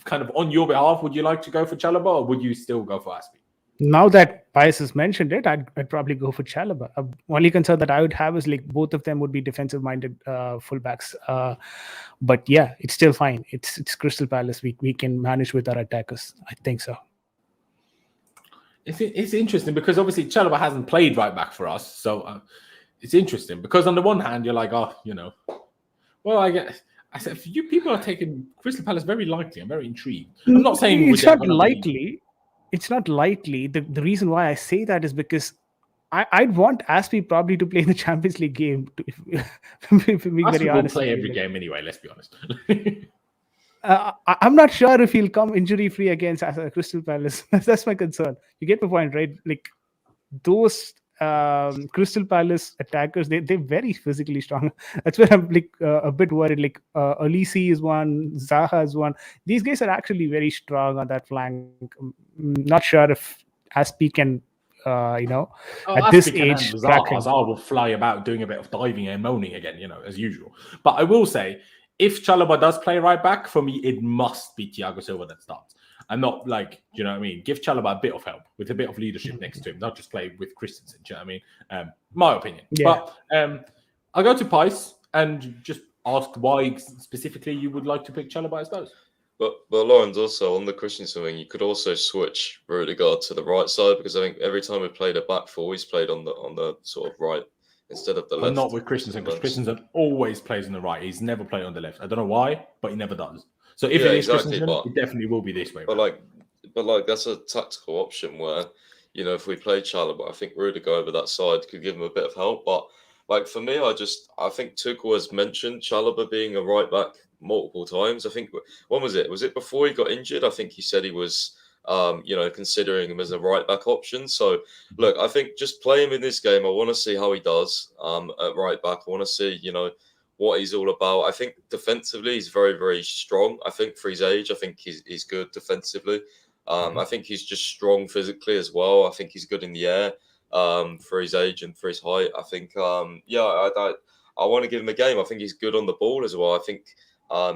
kind of on your behalf, would you like to go for Chalobah, or would you still go for Azpi?
Now that Pius has mentioned it, I'd probably go for Chalobah. Only concern that I would have is like both of them would be defensive-minded fullbacks. But yeah, it's still fine. It's Crystal Palace. We can manage with our attackers. I think so.
It's interesting because obviously Chalobah hasn't played right back for us, so it's interesting because on the one hand you're like, well, I guess. I said, you people are taking Crystal Palace very lightly. I'm very intrigued. I'm not saying
it's not lightly. It's not lightly. The reason why I say that is because I'd want Azpi probably to play in the Champions League game. If being very honest,
will play every game anyway. Let's be honest.
I'm not sure if he'll come injury free against Crystal Palace. That's my concern. You get my point, right? Like those Crystal Palace attackers, they're very physically strong. That's where I'm like a bit worried. Like Olise is one, Zaha is one. These guys are actually very strong on that flank. Not sure if Azpi can, at this age,
Zaha will fly about doing a bit of diving and moaning again, as usual. But I will say, if Chalobah does play right back, for me, it must be Thiago Silva that starts. I'm not like, do you know what I mean? Give Chalobah a bit of help with a bit of leadership next to him, not just play with Christensen. Do you know what I mean? My opinion. Yeah. But I'll go to Pice and just ask why specifically you would like to pick Chalobah, I suppose.
But Laurenz, also on the Christensen wing, you could also switch Rudiger to the right side because I think every time we played a back four, he's played on the sort of right instead of the left.
Not with Christensen, because Christensen always plays on the right. He's never played on the left. I don't know why, but he never does. So if it is Christensen, it definitely will be this way.
But that's a tactical option where, if we play Chalobah, I think Rudiger over that side could give him a bit of help. But like for me, I think Tuchel has mentioned Chalobah being a right back multiple times. I think when was it? Was it before he got injured? I think he said he was considering him as a right back option. So look, I think just play him in this game. I want to see how he does at right back. I want to see, what he's all about. I think defensively he's very, very strong. I think for his age, I think he's good defensively. I think he's just strong physically as well. I think he's good in the air for his age and for his height. I think, I want to give him a game. I think he's good on the ball as well. I think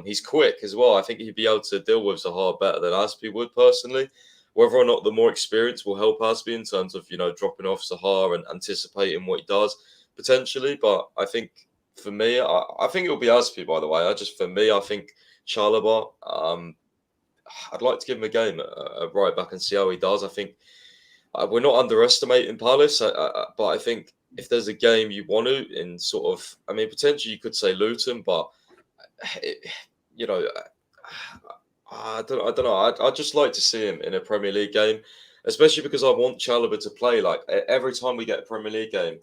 he's quick as well. I think he'd be able to deal with Zaha better than Azpi would personally. Whether or not the more experience will help Azpi in terms of, dropping off Zaha and anticipating what he does potentially. But I think for me, I think it'll be Azpi, by the way. I think Chalobah, I'd like to give him a game at right back and see how he does. I think we're not underestimating Palace, but I think if there's a game you want to in sort of, potentially you could say Luton, but I don't know. I'd just like to see him in a Premier League game, especially because I want Chalobah to play. Like every time we get a Premier League game,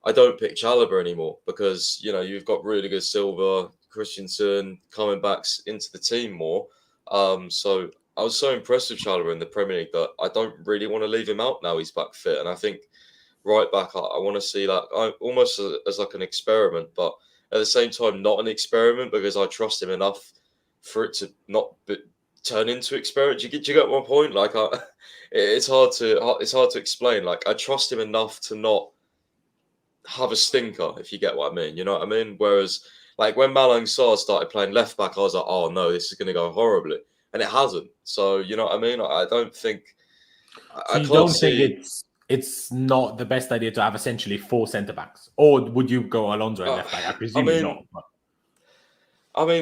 I don't pick Chalobah anymore because, you've got Rudiger, Silva, Christensen coming back into the team more. So I was so impressed with Chalobah in the Premier League that I don't really want to leave him out now he's back fit. And I think right back, I want to see that almost as like an experiment, but at the same time, not an experiment because I trust him enough for it to not turn into experiment. Do you get my point? Like, it's hard to explain. Like, I trust him enough to not have a stinker, if you get what I mean. You know what I mean? Whereas, like, when Malang Sarr started playing left back, I was like, oh no, this is going to go horribly, and it hasn't. So, you know what I mean? I don't think. I can't see.
It's not the best idea to have essentially 4 centre backs, or would you go Alonso at left back? I presume not. But...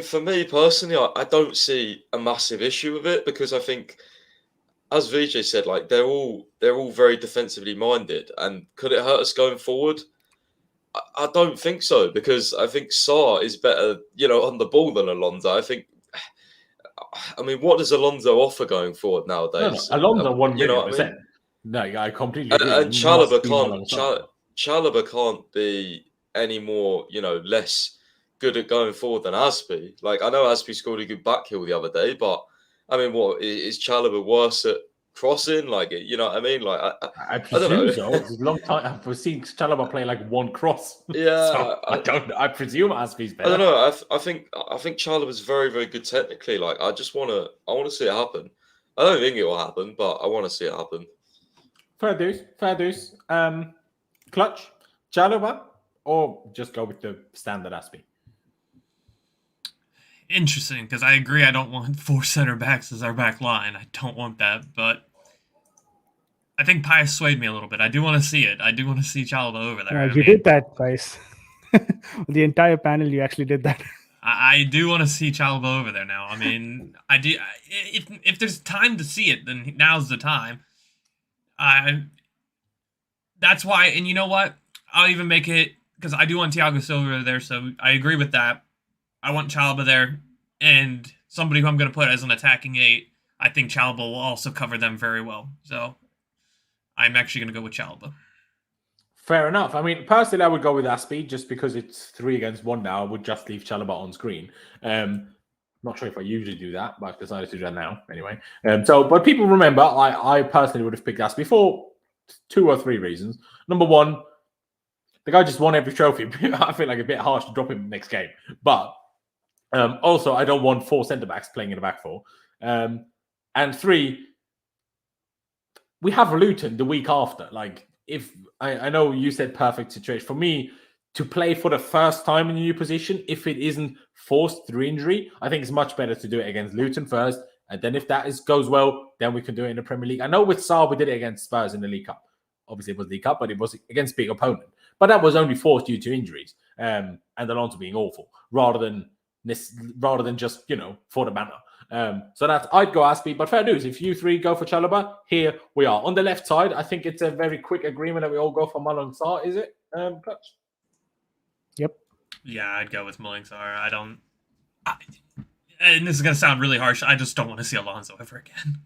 for me personally, I don't see a massive issue with it because I think, as Vijay said, like they're all very defensively minded, and could it hurt us going forward? I don't think so because I think Sarr is better, on the ball than Alonso. I think. What does Alonso offer going forward nowadays?
No, Alonso 100%. No, I completely agree.
And Chalobah can't be any more, less good at going forward than Azpi. Like, I know Azpi scored a good back heel the other day, but what is Chalobah worse at crossing? Like, you know what I mean? Like,
I presume so. It's a long time. I've seen Chalobah play like one cross.
Yeah,
so I presume Azpi's better.
I don't know. I think Chalobah's very, very good technically. Like, I want to see it happen. I don't think it will happen, but I want to see it happen.
Fair dues. Clutch, Chalobah, or just go with the standard Aspie?
Interesting, because I agree I don't want 4 center backs as our back line. I don't want that, but I think Pius swayed me a little bit. I do want to see it. I do want to see Chalobah over there.
You did that, Pius. The entire panel, you actually did that.
I do want to see Chalobah over there now. I mean, I do. If there's time to see it, then now's the time. That's why, and you know what? I'll even make it, because I do want Thiago Silva there, so I agree with that. I want Chalobah there, and somebody who I'm going to put as an attacking 8, I think Chalobah will also cover them very well. So I'm actually going to go with Chalobah.
Fair enough. I mean, personally, I would go with Aspie just because it's 3 against 1 now. I would just leave Chalobah on screen. Not sure if I usually do that, but I've decided to do that now anyway. But people remember, I personally would have picked Aspie for 2 or 3 reasons. Number 1, the guy just won every trophy. I feel like a bit harsh to drop him next game. But also, I don't want 4 centre-backs playing in the back 4. And 3, we have Luton the week after. Like, if I know you said perfect situation. For me, to play for the first time in a new position, if it isn't forced through injury, I think it's much better to do it against Luton first. And then if that goes well, then we can do it in the Premier League. I know with Saar, we did it against Spurs in the League Cup. Obviously, it was League Cup, but it was against big opponent. But that was only forced due to injuries and Alonso being awful, rather than just, for the banner. So that's, I'd go Aspie, but fair news. If you 3 go for Chalobah, here we are. On the left side, I think it's a very quick agreement that we all go for Malang Sarr, is it? Clutch?
Yep.
Yeah, I'd go with Malang Sarr. And this is going to sound really harsh. I just don't want to see Alonso ever again.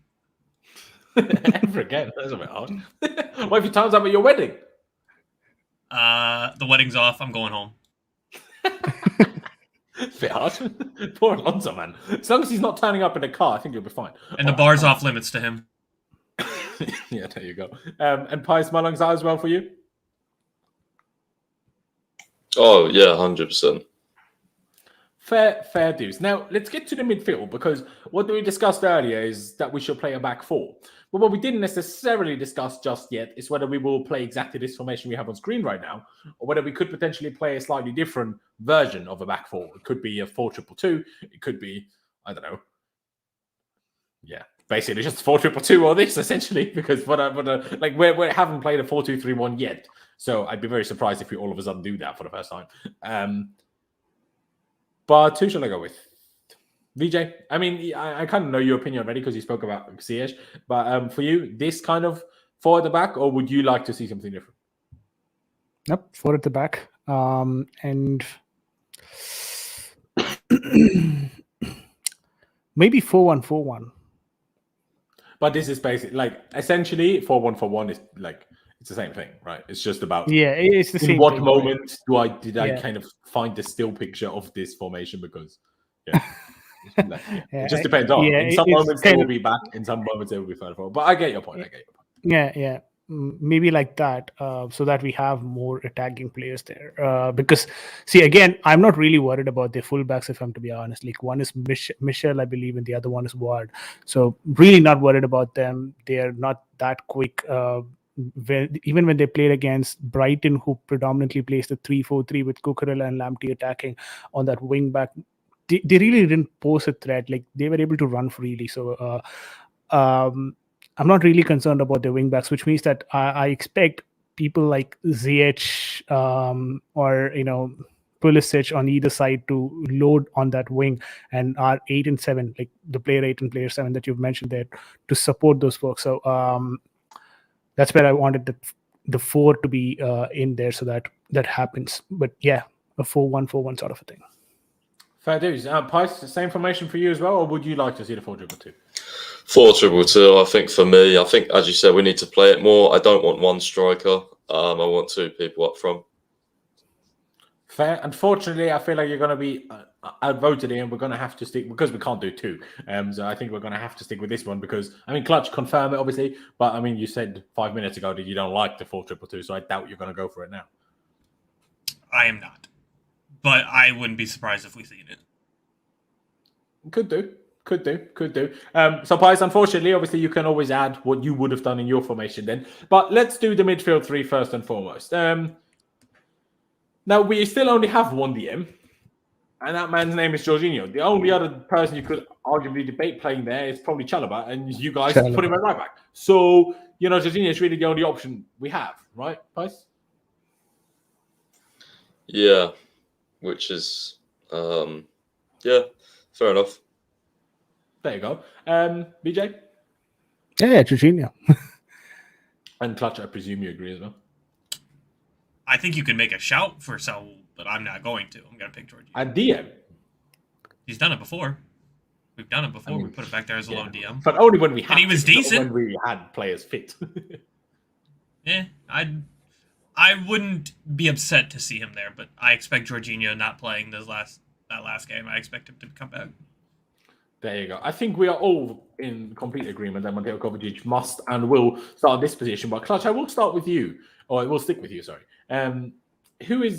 Ever again? That's a bit hard. What if you times up at your wedding?
The wedding's off. I'm going home.
Bit hard. Poor Alonso, man. As long as he's not turning up in a car, I think you'll be fine.
And the bar's off limits to him.
Yeah, there you go. And Pius Malang Sarr as well for you?
Oh, yeah, 100%.
Fair dues. Now, let's get to the midfield, because what we discussed earlier is that we should play a back 4. But what we didn't necessarily discuss just yet is whether we will play exactly this formation we have on screen right now, or whether we could potentially play a slightly different version of a back 4. It could be a 4-2-2. It could be, I don't know. Yeah, basically just 4-2-2 or this, essentially, because we haven't played a 4-2-3-1 yet. So I'd be very surprised if we all of a sudden do that for the first time. But who shall I go with? VJ? I mean, I kind of know your opinion already because you spoke about Ziyech. But for you, this kind of 4 at the back, or would you like to see something different?
Yep, 4 at the back. And maybe 4-1-4-1.
But this is basically, essentially 4-1-4-1 is it's the same thing, right? It's just about
it's the same.
In what
thing,
moment
right?
I kind of find the still picture of this formation? Because it just depends on. In some moments they will be back, in some moments they will be further forward. But I get your point.
Yeah. Maybe like that, so that we have more attacking players there. Because, see, again, I'm not really worried about the fullbacks, if I'm to be honest. Like, one is Michel, I believe, and the other one is Ward. So really not worried about them. They're not that quick. Even when they played against Brighton, who predominantly plays the 3-4-3 with Cucurella and Lamptey attacking on that wing back, they really didn't pose a threat. Like, they were able to run freely. So I'm not really concerned about their wing backs, which means that I expect people like Ziyech or Pulisic on either side to load on that wing, and our 8 and 7, like the player 8 and player 7 that you've mentioned there, to support those folks. So that's where I wanted the 4 to be in there, so that happens. But yeah, a 4-1-4-1 sort of a thing.
Fair dues. Pice, same formation for you as well, or would you like to see the 4-2-2?
4-2-2. I think for me, as you said, we need to play it more. I don't want 1 striker. I want 2 people up front.
Fair. Unfortunately, I feel like you're going to be outvoted in. We're going to have to stick, because we can't do 2. So I think we're going to have to stick with this one, because, Clutch, confirm it, obviously. But, you said 5 minutes ago that you don't like the 4-2-2, so I doubt you're going to go for it now.
I am not. But I wouldn't be surprised if we see it.
Could do. Could do. So, Pies, unfortunately, obviously, you can always add what you would have done in your formation then. But let's do the midfield three first and foremost. Now, we still only have one DM, and that man's name is Jorginho. The only other person you could arguably debate playing there is probably Chalobah, and you guys put him at right back. So, Jorginho is really the only option we have, right, Pies?
Yeah, which is, fair enough.
There you go. BJ?
Yeah, Jorginho.
And Clutch, I presume you agree as well.
I think you can make a shout for Saul, but I'm not going to. I'm going to pick Jorginho.
And DM?
He's done it before. We've done it before. We put it back there as a lone DM.
But only when we had
And he was decent.
When we had players fit.
Yeah, I wouldn't be upset to see him there, but I expect Jorginho not playing that last game. I expect him to come back.
There you go. I think we are all in complete agreement that Mateo Kovacic must and will start this position. But Clutch, I will start with you, or I will stick with you. Sorry. Who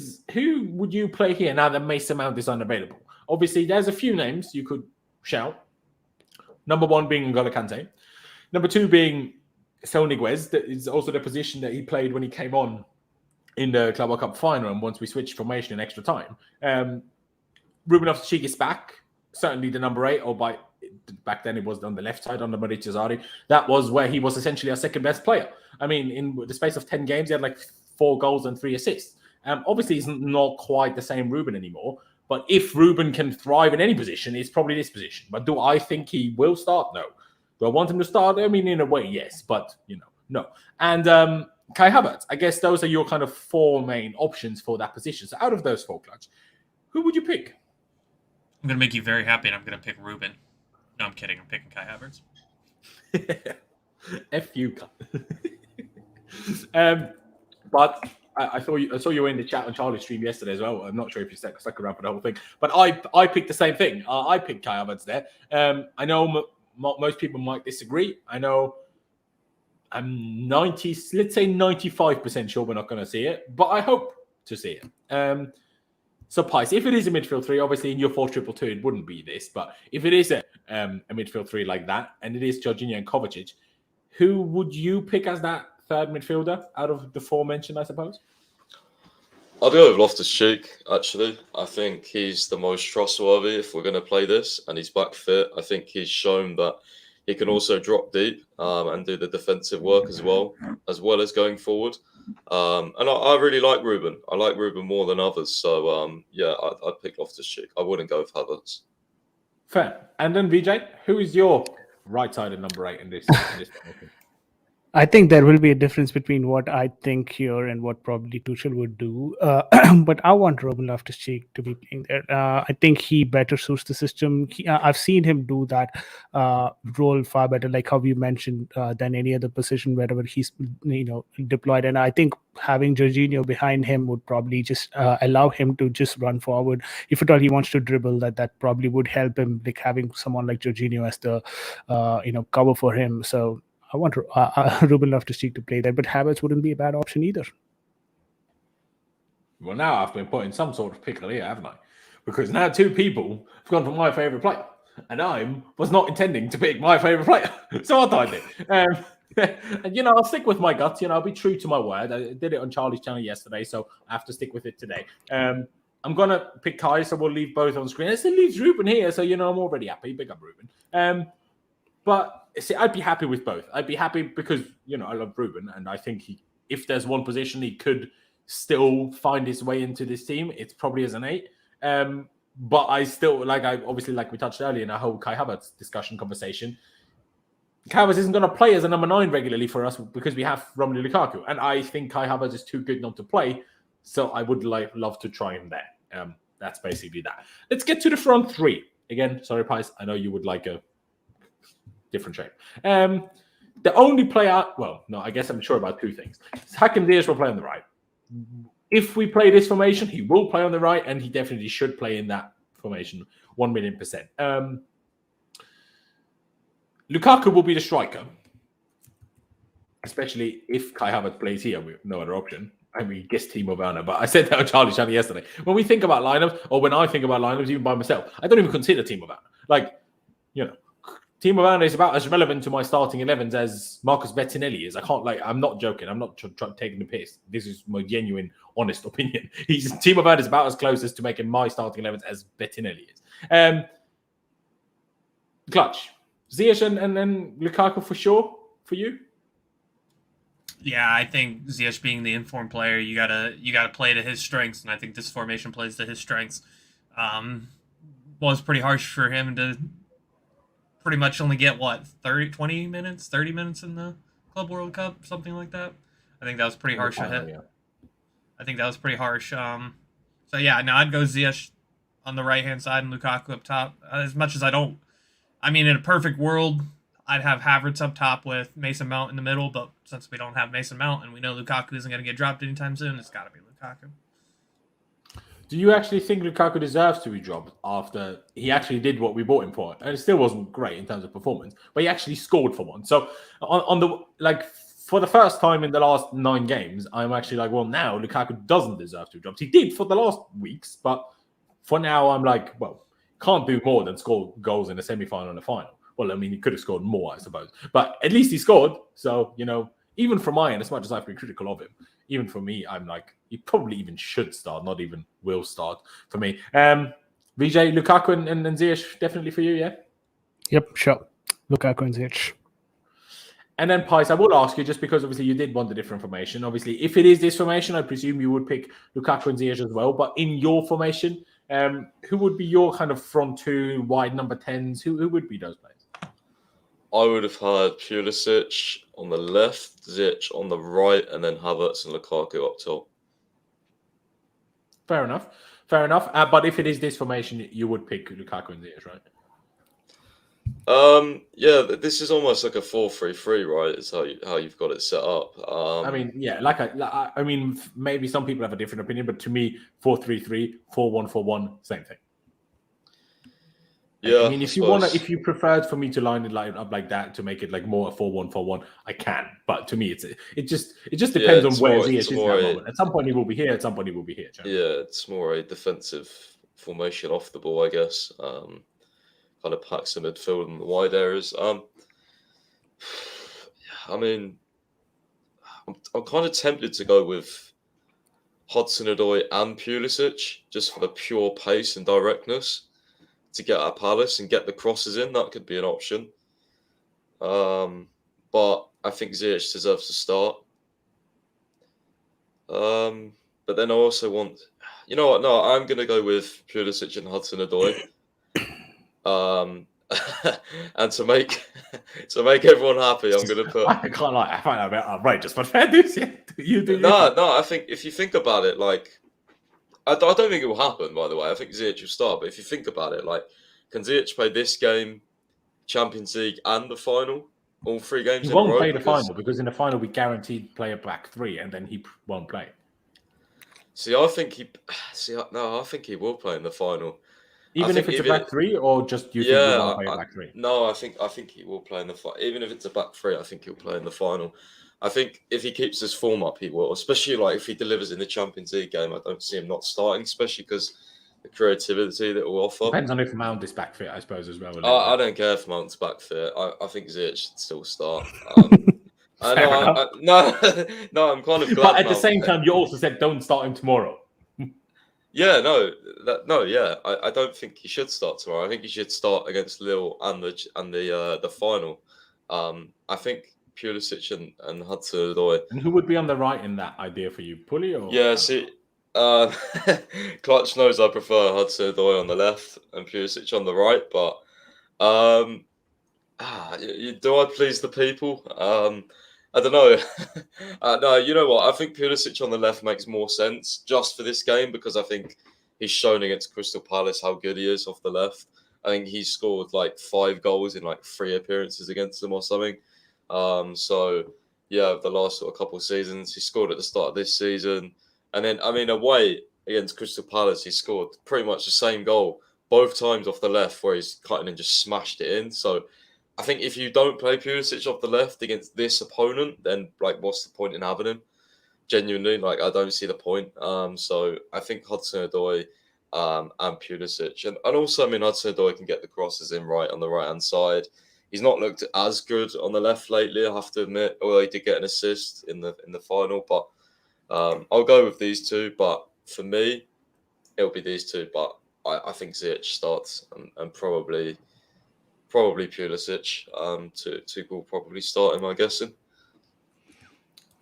would you play here now that Mason Mount is unavailable? Obviously, there's a few names you could shout. Number one being N'Golo Kante. Number two being Saul Niguez. That is also the position that he played when he came on in the Club World Cup final, and once we switched formation in extra time. Ruben Loftus-Cheek is back. Certainly the number 8, or back then it was on the left side under Maurizio Sarri. That was where he was essentially our second best player. I mean, in the space of 10 games, he had like 4 goals and 3 assists. Obviously, he's not quite the same Ruben anymore. But if Ruben can thrive in any position, it's probably this position. But do I think he will start? No. Do I want him to start? I mean, in a way, yes. But, no. And Kai Havertz, I guess those are your kind of 4 main options for that position. So out of those 4, Clutch, who would you pick?
I'm going to make you very happy, and I'm going to pick Ruben. No, I'm kidding. I'm picking Kai Havertz.
F you, but I saw you were in the chat on Charlie's stream yesterday as well. I'm not sure if you stuck around for the whole thing, but I picked the same thing. I picked Kai Havertz there. I know most people might disagree. I know I'm 95% sure we're not going to see it, but I hope to see it. So, Pice, if it is a midfield 3, obviously in your 4-2-2, it wouldn't be this. But if it is a midfield 3 like that, and it is Jorginho and Kovacic, who would you pick as that third midfielder out of the 4 mentioned, I suppose?
I'll go with Loftus-Cheek, actually. I think he's the most trustworthy if we're going to play this, and he's back fit. I think he's shown that he can also drop deep and do the defensive work as well as going forward. And I really like Ruben. I like Ruben more than others. So, I'd pick Loftus-Cheek. I wouldn't go with Havertz.
Fair. And then, Vijay, who is your right-sided number 8 in this formation?
I think there will be a difference between what I think here and what probably Tuchel would do. But I want Romelu Loftus-Cheek to be playing there. I think he better suits the system. I've seen him do that role far better, like how you mentioned, than any other position wherever he's deployed. And I think having Jorginho behind him would probably just allow him to just run forward. If at all he wants to dribble, that probably would help him, like having someone like Jorginho as the cover for him. So I want Ruben Loftus-Cheek to play there, but Havertz wouldn't be a bad option either.
Well, now I've been put in some sort of pickle here, haven't I? Because now 2 people have gone for my favourite player, and I was not intending to pick my favourite player. So what I did. And, I'll stick with my guts. I'll be true to my word. I did it on Charlie's channel yesterday, so I have to stick with it today. I'm going to pick Kai, so we'll leave both on screen. It still leaves Ruben here, so, I'm already happy. Big up Ruben. But see, I'd be happy with both. I'd be happy because, I love Ruben, and I think if there's one position he could still find his way into this team, it's probably as an 8. But I still, obviously, we touched earlier in our whole Kai Havertz conversation, Kai Havertz isn't going to play as a number 9 regularly for us because we have Romelu Lukaku. And I think Kai Havertz is too good not to play, so I would love to try him there. That's basically that. Let's get to the front 3. Again, sorry, Pies, I know you would like a different shape. The only player, I guess I'm sure about 2 things. Hakim Ziyech will play on the right. If we play this formation, he will play on the right, and he definitely should play in that formation 1,000,000%. Lukaku will be the striker, especially if Kai Havertz plays here with no other option. I mean, guess Timo Werner, but I said that on Charlie's channel yesterday. When we think about lineups, or when I think about lineups, even by myself, I don't even consider Timo Werner. you know, Timo Werner is about as relevant to my starting 11s as Marcus Bettinelli is. I'm not joking. I'm not taking the piss. This is my genuine, honest opinion. Timo Werner is about as closest to making my starting 11s as Bettinelli is. Clutch. Ziyech and then Lukaku for sure for you?
Yeah, I think Ziyech being the informed player, you gotta play to his strengths, and I think this formation plays to his strengths. Was pretty harsh for him to pretty much only get 30 minutes in the Club World Cup, something like that. I think that was pretty harsh.
Yeah.
I think that was pretty harsh. So yeah, now I'd go Ziyech on the right hand side and Lukaku up top. As much as in a perfect world, I'd have Havertz up top with Mason Mount in the middle, but since we don't have Mason Mount and we know Lukaku isn't going to get dropped anytime soon, it's got to be Lukaku.
Do you actually think Lukaku deserves to be dropped after he actually did what we bought him for? And it still wasn't great in terms of performance, but he actually scored for one. So for the first time in the last 9 games, I'm actually like, well, now Lukaku doesn't deserve to be dropped. He did for the last weeks, but for now, I'm like, well, can't do more than score goals in a semi-final and a final. Well, I mean, he could have scored more, I suppose. But at least he scored. So, even from my end, as much as I've been critical of him, even for me, I'm like, he probably even should start, not even will start for me. Vijay, Lukaku and Ziyech, definitely for you, yeah?
Yep, sure. Lukaku and Ziyech.
And then, Pice, I will ask you, just because obviously you did want the different formation. Obviously, if it is this formation, I presume you would pick Lukaku and Ziyech as well. But in your formation, who would be your kind of front 2, wide number 10s? Who would be those players?
I would have had Pulisic on the left, Ziyech on the right, and then Havertz and Lukaku up top.
Fair enough. But if it is this formation, you would pick Lukaku and Ziyech, right?
Yeah, this is almost like a 4-3-3, right? It's how you've got it set up. Maybe some people have a different opinion, but to me, 4-3-3, 4-1-4-1, same thing. Yeah,
if you preferred for me to line it up like that to make it like more a 4-1-4-1, I can. But to me, it just depends on where Ziyech is at that moment. At some point, he will be here. At some point, he will be here.
Yeah, it's more a defensive formation off the ball, I guess. Kind of packs the midfield and the wide areas. I'm kind of tempted to go with Hudson-Odoi and Pulisic just for the pure pace and directness to get at Palace and get the crosses in. That could be an option. But I think Ziyech deserves to start. But then I also want... You know what? No, I'm going to go with Pulisic and Hudson-Odoi. And to make everyone happy, I'm going to put...
I can't lie. I find that a bit outrageous, but fair dues. Yeah. You do.
No, I think if you think about it, like... I don't think it will happen, by the way. I think Ziyech will start. But if you think about it, like, can Ziyech play this game, Champions League, and the final? All 3 games
in a row? He won't play the final because in the final we guaranteed play a back 3 and then he won't play.
I think he will play in the final.
Even if it's a back 3 or just you think he won't play a back 3?
No, I think he will play in the final. Even if it's a back 3, I think he'll play in the final. I think if he keeps his form up, he will. Especially like if he delivers in the Champions League game, I don't see him not starting, especially because the creativity that it will offer.
Depends on if Mount is back fit, I suppose, as well.
I don't care if Mount's back fit. I think Ziyech should still start. I'm kind of glad.
But at the same time, you also said don't start him tomorrow.
Yeah, I don't think he should start tomorrow. I think he should start against Lille and the final. I think Pulisic and Hudson-Odoi.
And who would be on the right in that idea for you, Pully or?
Yeah, Clutch knows I prefer Hudson-Odoi on the left and Pulisic on the right, but do I please the people? I don't know. No, you know what? I think Pulisic on the left makes more sense just for this game because I think he's shown against Crystal Palace how good he is off the left. I think he scored like 5 goals in like 3 appearances against them or something. The last sort of couple of seasons, he scored at the start of this season. And then, away against Crystal Palace, he scored pretty much the same goal both times off the left where he's cutting and just smashed it in. So I think if you don't play Pulisic off the left against this opponent, then like what's the point in having him? Genuinely, like I don't see the point. So I think Hudson-Odoi and Pulisic. And also, I mean, Hudson-Odoi can get the crosses in right on the right-hand side. He's not looked as good on the left lately, I have to admit, although he did get an assist in the final. But I'll go with these two. But for me, it'll be these two. But I think Ziyech starts and probably Pulisic. Tuchel will probably start him, I'm guessing.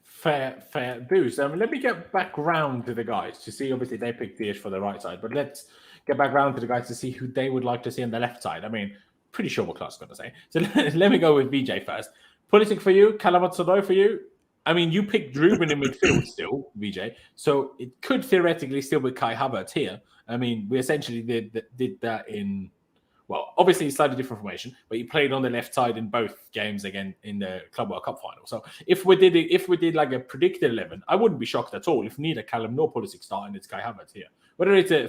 Fair dues. Let me get back round to the guys to see. Obviously, they picked Ziyech for the right side, but let's get back round to the guys to see who they would like to see on the left side. I mean, pretty sure what Clark's going to say. So let me go with VJ first. Pulisic for you, Hudson-Odoi for you. I mean, you picked Ruben in midfield still, VJ. So it could theoretically still be Kai Havertz here. I mean, we essentially did that in, well, obviously slightly different formation, but he played on the left side in both games again in the Club World Cup final. So if we did like a predicted 11, I wouldn't be shocked at all if neither Callum nor Pulisic start and it's Kai Havertz here. Whether it's a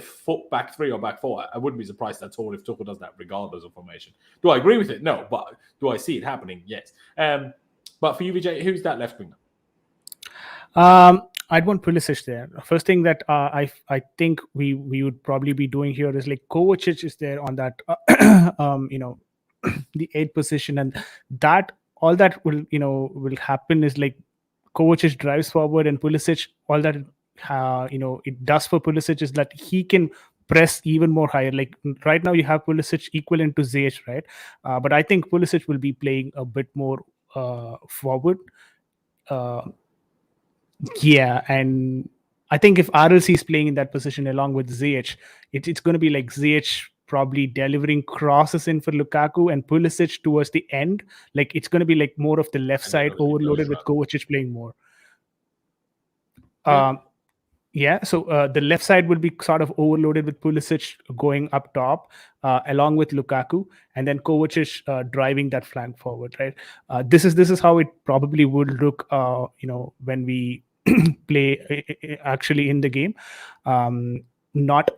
back three or back four, I wouldn't be surprised at all if Tuchel does that regardless of formation. Do I agree with it? No. But do I see it happening? Yes. But for you, VJ, who's that left winger?
I'd want Pulisic there. First thing that I think we would probably be doing here is like Kovacic is there on that, the 8th position, and that all that will happen is like Kovacic drives forward and Pulisic, all that it does for Pulisic is that he can press even more higher. Like right now you have Pulisic equivalent to Ziyech, right? But I think Pulisic will be playing a bit more forward. And I think if RLC is playing in that position along with Ziyech, it's going to be like Ziyech probably delivering crosses in for Lukaku and Pulisic towards the end. Like it's going to be like more of the left side overloaded with Kovacic playing more. So the left side will be sort of overloaded with Pulisic going up top along with Lukaku, and then Kovacic driving that flank forward, right? This is how it probably would look, when we play actually in the game. Not,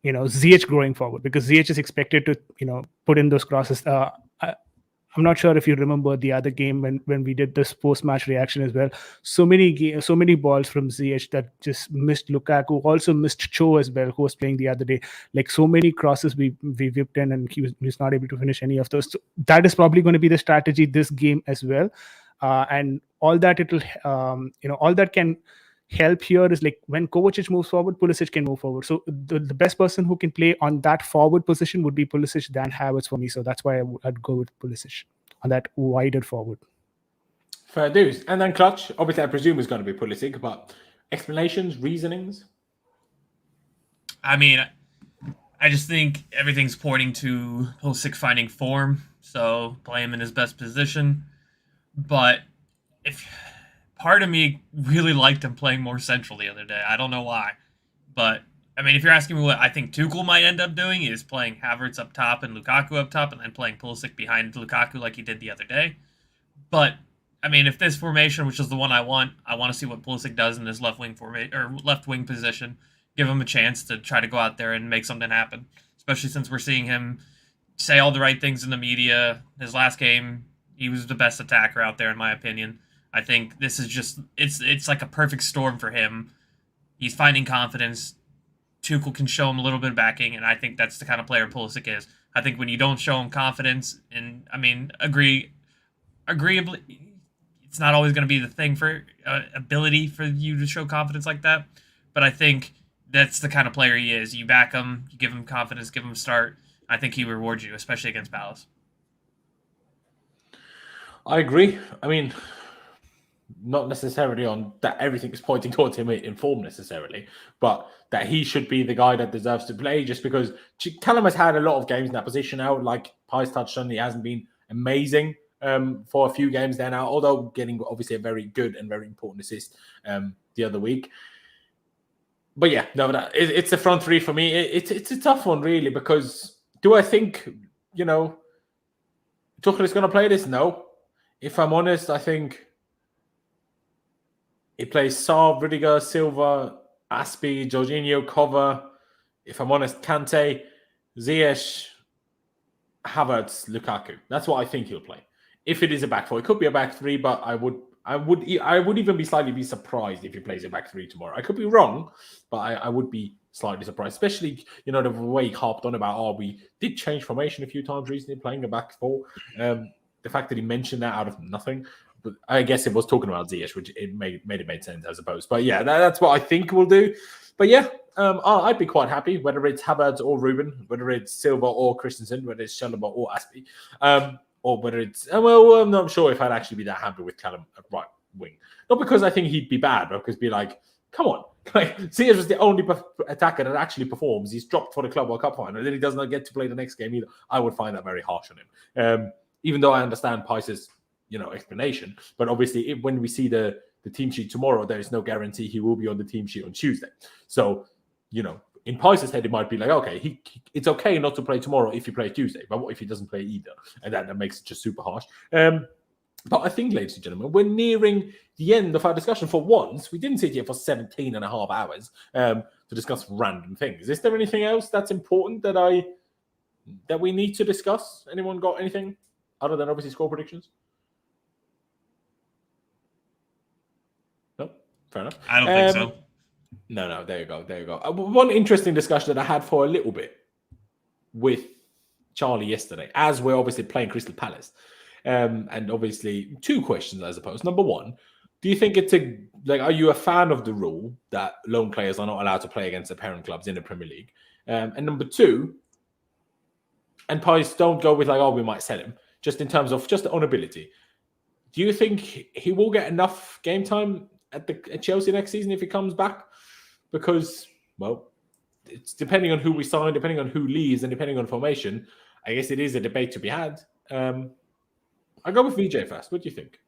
Ziyech growing forward, because Ziyech is expected to, put in those crosses. I'm not sure if you remember the other game when we did this post-match reaction as well. So many balls from Ziyech that just missed Lukaku, also missed Cho as well, who was playing the other day. Like so many crosses we whipped in, and he was not able to finish any of those. So that is probably going to be the strategy this game as well. And all that all that can help here is like when Kovacic moves forward, Pulisic can move forward. So the best person who can play on that forward position would be Pulisic than Havertz for me. So that's why I'd go with Pulisic on that wider forward.
Fair dues. And then clutch, obviously I presume is going to be Pulisic, but explanations, reasonings?
I mean, I just think everything's pointing to Pulisic finding form, so play him in his best position. But part of me really liked him playing more central the other day. I don't know why. But, I mean, if you're asking me what I think Tuchel might end up doing is playing Havertz up top and Lukaku up top and then playing Pulisic behind Lukaku like he did the other day. But, I mean, if this formation, which is the one I want to see what Pulisic does in his left wing position, give him a chance to try to go out there and make something happen, especially since we're seeing him say all the right things in the media. His last game, he was the best attacker out there, in my opinion. I think this is just, it's like a perfect storm for him. He's finding confidence. Tuchel can show him a little bit of backing, and I think that's the kind of player Pulisic is. I think when you don't show him confidence, and I mean, agreeably, it's not always going to be the thing for ability for you to show confidence like that. But I think that's the kind of player he is. You back him, you give him confidence, give him a start. I think he rewards you, especially against Palace.
I agree. I mean, not necessarily on that everything is pointing towards him in form necessarily, but that he should be the guy that deserves to play, just because Callum has had a lot of games in that position now. Like Pies touched on, he hasn't been amazing for a few games there now, although getting obviously a very good and very important assist the other week. But yeah, no, it's the front three for me. It's a tough one, really, because do I think, Tuchel is going to play this? No. If I'm honest, I think he plays Saab, Rudiger, Silva, Aspi, Jorginho, Cover. If I'm honest, Kante, Ziyech, Havertz, Lukaku. That's what I think he'll play. If it is a back four, it could be a back three, but I would I would even be slightly surprised if he plays it back three tomorrow. I could be wrong, but I would be slightly surprised, especially the way he harped on about we did change formation a few times recently, playing a back four. The fact that he mentioned that out of nothing, but I guess it was talking about Ziyech, which it made sense, I suppose. But yeah, that's what I think we'll do. But yeah, I'd be quite happy whether it's Havertz or Ruben, whether it's Silva or Christensen, whether it's Schellenberg or Aspie. Or whether it's, I'm not sure if I'd actually be that happy with Callum at right wing. Not because I think he'd be bad, but because be like, come on. Like, Ziyech was the only attacker that actually performs. He's dropped for the Club World Cup final, and then he does not get to play the next game either. I would find that very harsh on him. Even though I understand Pice's, explanation. But obviously, when we see the team sheet tomorrow, there is no guarantee he will be on the team sheet on Tuesday. So, in Pice's head, it might be like, okay, it's okay not to play tomorrow if he plays Tuesday, but what if he doesn't play either? And that makes it just super harsh. But I think, ladies and gentlemen, we're nearing the end of our discussion for once. We didn't sit here for 17 and a half hours to discuss random things. Is there anything else that's important that we need to discuss? Anyone got anything other than obviously score predictions? No? Fair enough.
I don't think so.
No, there you go. One interesting discussion that I had for a little bit with Charlie yesterday, as we're obviously playing Crystal Palace. And obviously, two questions, I suppose. Number one, do you think are you a fan of the rule that loan players are not allowed to play against their parent clubs in the Premier League? And number two, and Pies don't go with we might sell him, just in terms of just on ability. Do you think he will get enough game time at Chelsea next season if he comes back? Because, it's depending on who we sign, depending on who leaves, and depending on formation. I guess it is a debate to be had. I'll go with VJ first. What do you think?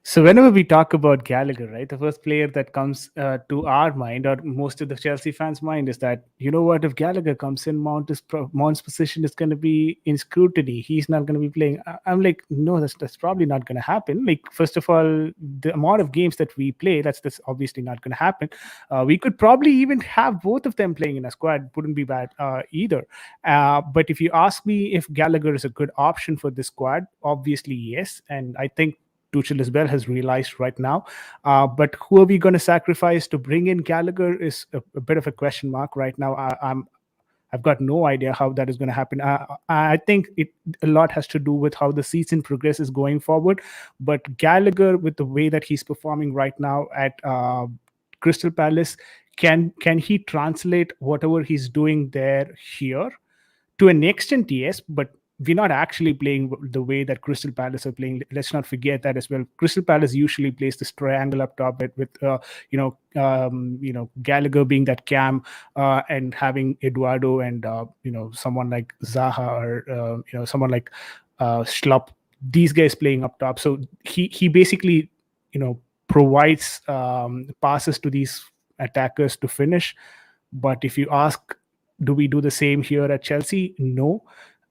So whenever we talk about Gallagher, right, the first player that comes to our mind, or most of the Chelsea fans' mind, is that, if Gallagher comes in, Mount's position is going to be in scrutiny. He's not going to be playing. I'm like, no, that's probably not going to happen. Like, first of all, the amount of games that we play, that's obviously not going to happen. We could probably even have both of them playing in a squad. Wouldn't be bad either. But if you ask me if Gallagher is a good option for this squad, obviously yes. And I think Tuchel as well has realized right now. But who are we going to sacrifice to bring in Gallagher is a bit of a question mark right now. I've got no idea how that is going to happen. I think a lot has to do with how the season progresses going forward. But Gallagher, with the way that he's performing right now at Crystal Palace, can he translate whatever he's doing there here? To an extent, yes, but we're not actually playing the way that Crystal Palace are playing. Let's not forget that as well. Crystal Palace usually plays this triangle up top with Gallagher being that cam and having Eduardo and someone like Zaha or someone like Schlupp. These guys playing up top. So he basically provides passes to these attackers to finish. But if you ask, do we do the same here at Chelsea? No.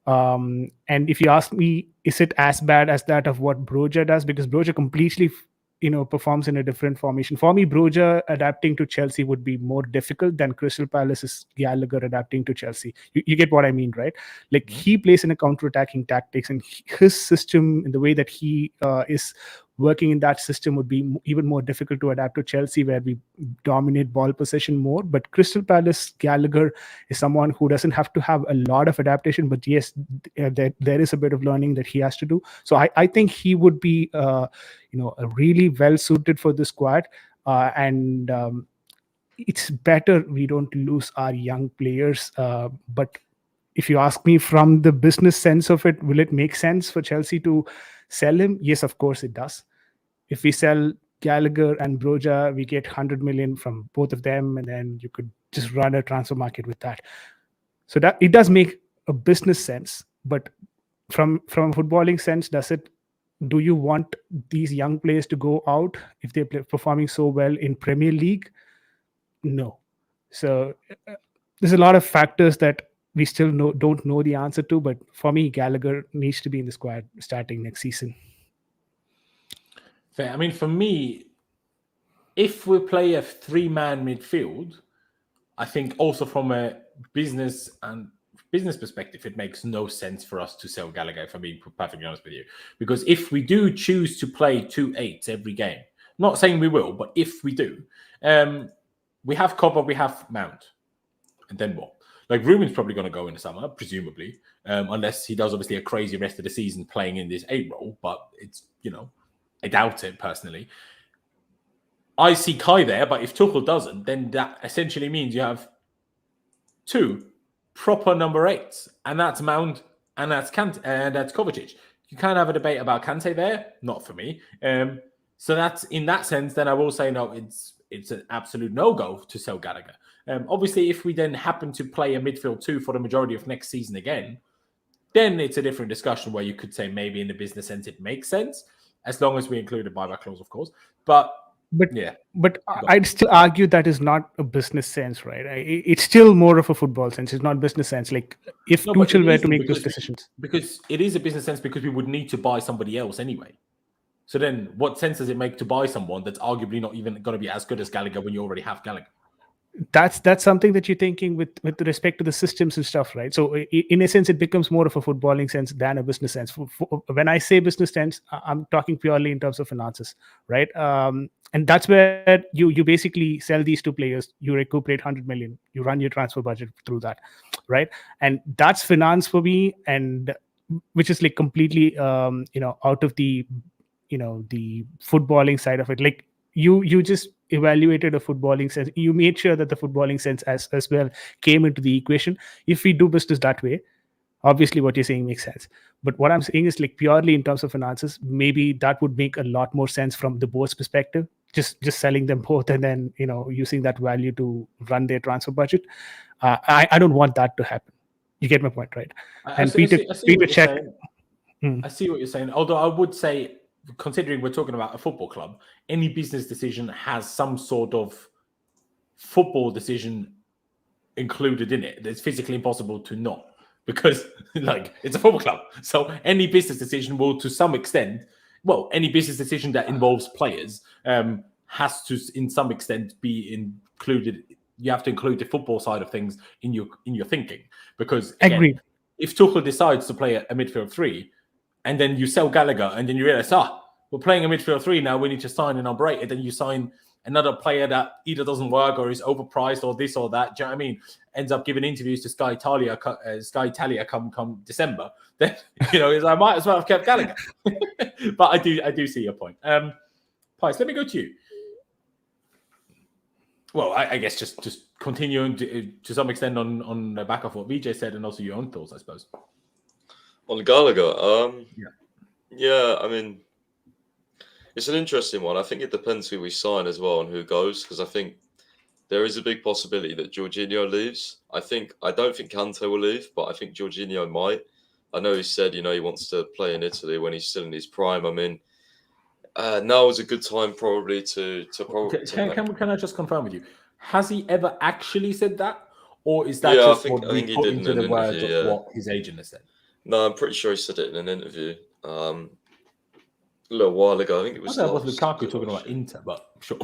And if you ask me, is it as bad as that of what Broja does? Because Broja completely, performs in a different formation. For me, Broja adapting to Chelsea would be more difficult than Crystal Palace's Gallagher adapting to Chelsea. You get what I mean, right? Like, he plays in a counter-attacking tactics, and his system, in the way that he is working in that system, would be even more difficult to adapt to Chelsea, where we dominate ball possession more. But Crystal Palace Gallagher is someone who doesn't have to have a lot of adaptation, but yes, there is a bit of learning that he has to do. So I think he would be really well suited for the squad, and it's better we don't lose our young players. But if you ask me from the business sense of it, will it make sense for Chelsea to sell him? Yes, of course it does. If we sell Gallagher and Broja, we get 100 million from both of them, and then you could just run a transfer market with that. So that it does make a business sense. But from a footballing sense, do you want these young players to go out if they're performing so well in Premier League? No. So there's a lot of factors that we still don't know the answer to, but for me, Gallagher needs to be in the squad starting next season.
Fair. I mean, for me, if we play a three-man midfield, I think also from a business business perspective, it makes no sense for us to sell Gallagher, if I'm being perfectly honest with you. Because if we do choose to play 2-8s every game, not saying we will, but if we do, we have Cobber, we have Mount. And then what? Like, Ruben's probably going to go in the summer, presumably, unless he does obviously a crazy rest of the season playing in this 8 role. But it's, I doubt it personally. I see Kai there, but if Tuchel doesn't, then that essentially means you have 2 proper number 8s, and that's Mount and that's Kante, and that's Kovacic. You can't have a debate about Kante there, not for me. So that's in that sense. Then I will say no. It's an absolute no-go to sell Gallagher. Obviously, if we then happen to play a midfield 2 for the majority of next season again, then it's a different discussion where you could say maybe in the business sense it makes sense, as long as we include a buyback clause, of course. But
I'd still argue that is not a business sense, right? It's still more of a football sense. It's not business sense. Like if Tuchel were to make those decisions,
because it is a business sense, because we would need to buy somebody else anyway. So then, what sense does it make to buy someone that's arguably not even going to be as good as Gallagher when you already have Gallagher?
That's something that you're thinking with respect to the systems and stuff, right? So in a sense, it becomes more of a footballing sense than a business sense. When I say business sense, I'm talking purely in terms of finances, right? And that's where you basically sell these 2 players, you recuperate 100 million, you run your transfer budget through that, right? And that's finance for me, and which is like completely out of the the footballing side of it. Like you just evaluated a footballing sense. You made sure that the footballing sense as well came into the equation. If we do business that way, obviously what you're saying makes sense. But what I'm saying is, like, purely in terms of finances, maybe that would make a lot more sense from the board's perspective. Just selling them both and then using that value to run their transfer budget. I don't want that to happen. You get my point, right?
I see what you're saying. Although I would say, considering we're talking about a football club, any business decision has some sort of football decision included in it. It's physically impossible to not, because it's a football club. So any business decision will, to some extent, any business decision that involves players has to, in some extent, be included. You have to include the football side of things in your thinking, because again,
agreed.
If Tuchel decides to play a midfield 3, and then you sell Gallagher, and then you realize, we're playing a midfield 3 now, we need to sign a number 8, and then you sign another player that either doesn't work or is overpriced or this or that. Do you know what I mean? Ends up giving interviews to Sky Italia come December. Then I might as well have kept Gallagher. But I do see your point. Pies, let me go to you. Well, I guess just continuing to some extent on the back of what VJ said, and also your own thoughts, I suppose.
On Gallagher, yeah, I mean, it's an interesting one. I think it depends who we sign as well and who goes, because I think there is a big possibility that Jorginho leaves. I don't think Kante will leave, but I think Jorginho might. I know he said, he wants to play in Italy when he's still in his prime. I mean, now is a good time probably to
Can I just confirm with you? Has he ever actually said that, or is that
I
think he put into the words of what his agent has said?
No, I'm pretty sure he said it in an interview a little while ago. I think it was.
That was Lukaku talking about Inter, but sure.